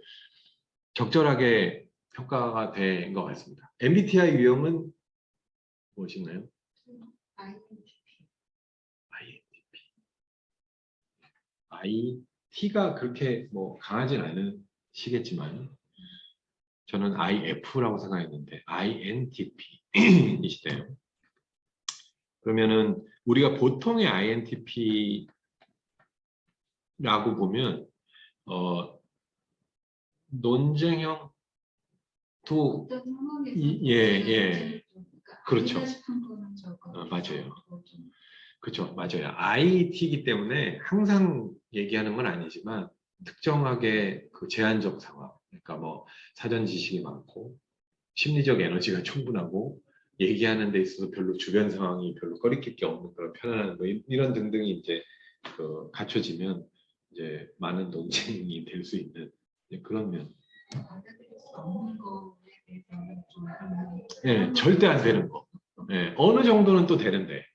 적절하게 평가가 된 것 같습니다. MBTI 유형은 무엇인가요? IT가 그렇게 뭐 강하진 않으시겠지만 저는 IF라고 생각했는데 INTP이시대요. 그러면은 우리가 보통의 INTP라고 보면 논쟁형도 어떤 상황에서 그렇죠. 맞아요. 그렇죠. 맞아요. IT이기 때문에 항상 얘기하는 건 아니지만 특정하게 그 제한적 상황, 그러니까 뭐 사전 지식이 많고 심리적 에너지가 충분하고 얘기하는 데 있어서 별로 주변 상황이 별로 꺼리낄 게 없는 그런 편안한 거 이런 등등이 이제 갖춰지면 이제 많은 논쟁이 될 수 있는 그런 면. 절대 안 되는 거. 어느 정도는 또 되는데.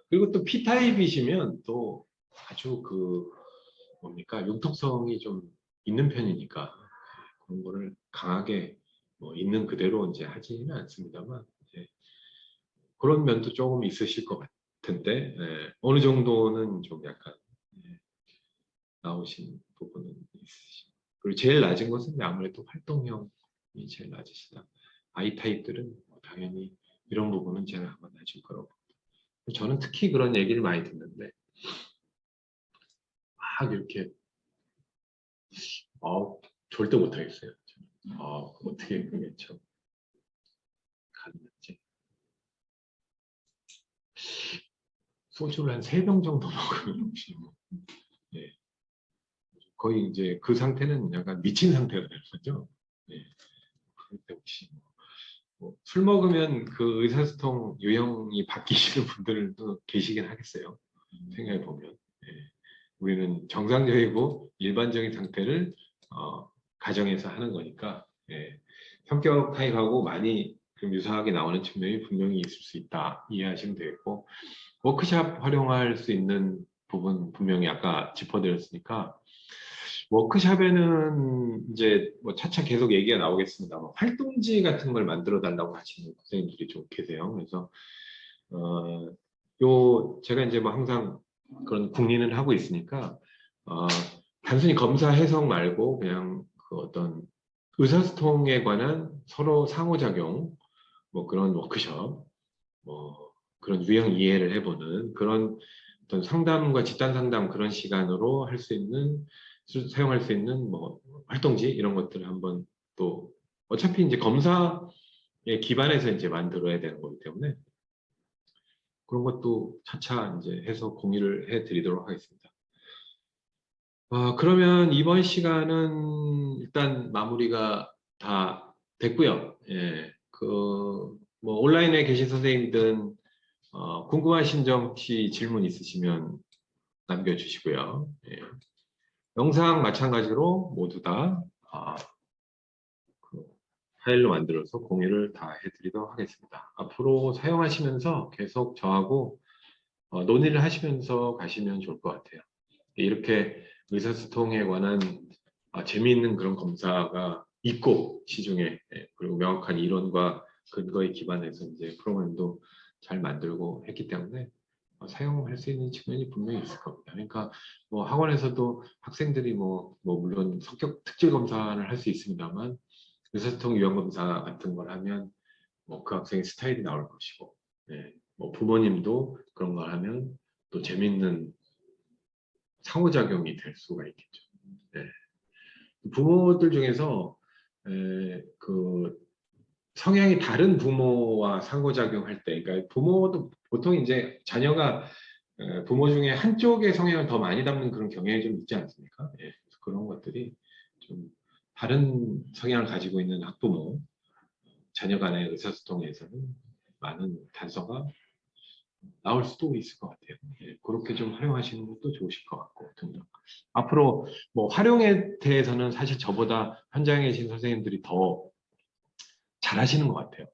그리고 또 P타입이시면 또 아주 뭡니까 융통성이 좀 있는 편이니까 그런 거를 강하게 뭐 있는 그대로 이제 하지는 않습니다만 그런 면도 조금 있으실 것 같은데 어느 정도는 좀 약간 나오신 부분은 있으시고 그리고 제일 낮은 것은 아무래도 활동형이 제일 낮으시다. I타입들은 당연히 이런 부분은 제가 아마 낮을 거라고. 저는 특히 그런 얘기를 많이 듣는데 막 이렇게 절대 못하겠어요. 어떻게 그게 참 가능한지. 소주를 한 3병 정도 먹으면 혹시 거의 이제 그 상태는 약간 미친 상태가 되는 거죠. 그럴 때 혹시 술 먹으면 그 의사소통 유형이 바뀌시는 분들도 계시긴 하겠어요. 생각해 보면 우리는 정상적이고 일반적인 상태를 가정에서 하는 거니까 성격 타입하고 많이 좀 유사하게 나오는 측면이 분명히 있을 수 있다 이해하시면 되겠고 워크샵 활용할 수 있는 부분 분명히 아까 짚어드렸으니까 워크샵에는 이제 뭐 차차 계속 얘기가 나오겠습니다만 활동지 같은 걸 만들어 달라고 하시는 선생님들이 좀 계세요. 그래서 제가 이제 뭐 항상 그런 궁리는 하고 있으니까 단순히 검사 해석 말고 그냥 그 어떤 의사소통에 관한 서로 상호작용 뭐 그런 워크숍 뭐 그런 유형 이해를 해보는 그런 어떤 상담과 집단 상담 그런 시간으로 할 수 있는 사용할 수 있는 뭐 활동지 이런 것들을 한번 또 어차피 이제 검사에 기반해서 이제 만들어야 되는 거기 때문에 그런 것도 차차 이제 해서 공유를 해드리도록 하겠습니다. 그러면 이번 시간은 일단 마무리가 다 됐고요. 예, 뭐 온라인에 계신 선생님들은 궁금하신 점 혹시 질문 있으시면 남겨주시고요. 예. 영상 마찬가지로 모두 다 그 파일로 만들어서 공유를 다 해드리도록 하겠습니다. 앞으로 사용하시면서 계속 저하고 논의를 하시면서 가시면 좋을 것 같아요. 이렇게 의사소통에 관한 재미있는 그런 검사가 있고 시중에 그리고 명확한 이론과 근거에 기반해서 이제 프로그램도 잘 만들고 했기 때문에 사용할 수 있는 측면이 분명히 있을 겁니다. 그러니까 뭐 학원에서도 학생들이 뭐 물론 성격 특질 검사를 할 수 있습니다만 의사소통 유형 검사 같은 걸 하면 뭐 그 학생의 스타일이 나올 것이고, 뭐 부모님도 그런 걸 하면 또 재밌는 상호작용이 될 수가 있겠죠. 부모들 중에서 그 성향이 다른 부모와 상호작용할 때, 그러니까 부모도 보통 이제 자녀가 부모 중에 한쪽의 성향을 더 많이 담는 그런 경향이 좀 있지 않습니까? 그래서 그런 것들이 좀 다른 성향을 가지고 있는 학부모, 자녀 간의 의사소통에서는 많은 단서가 나올 수도 있을 것 같아요. 그렇게 좀 활용하시는 것도 좋으실 것 같고 등등. 앞으로 뭐 활용에 대해서는 사실 저보다 현장에 계신 선생님들이 더 잘하시는 것 같아요.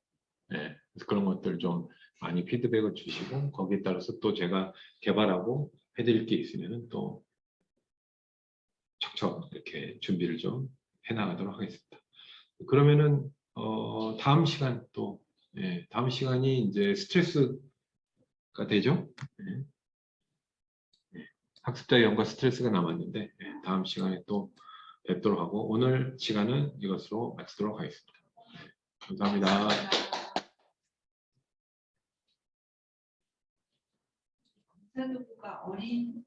그래서 그런 것들 좀 많이 피드백을 주시고 거기에 따라서 또 제가 개발하고 해드릴 게 있으면 또 척척 이렇게 준비를 좀 해나가도록 하겠습니다. 그러면은 다음 시간 또 다음 시간이 이제 스트레스가 되죠. 학습자 유형과 스트레스가 남았는데 다음 시간에 또 뵙도록 하고 오늘 시간은 이것으로 마치도록 하겠습니다. 감사합니다. 검사도구가 어린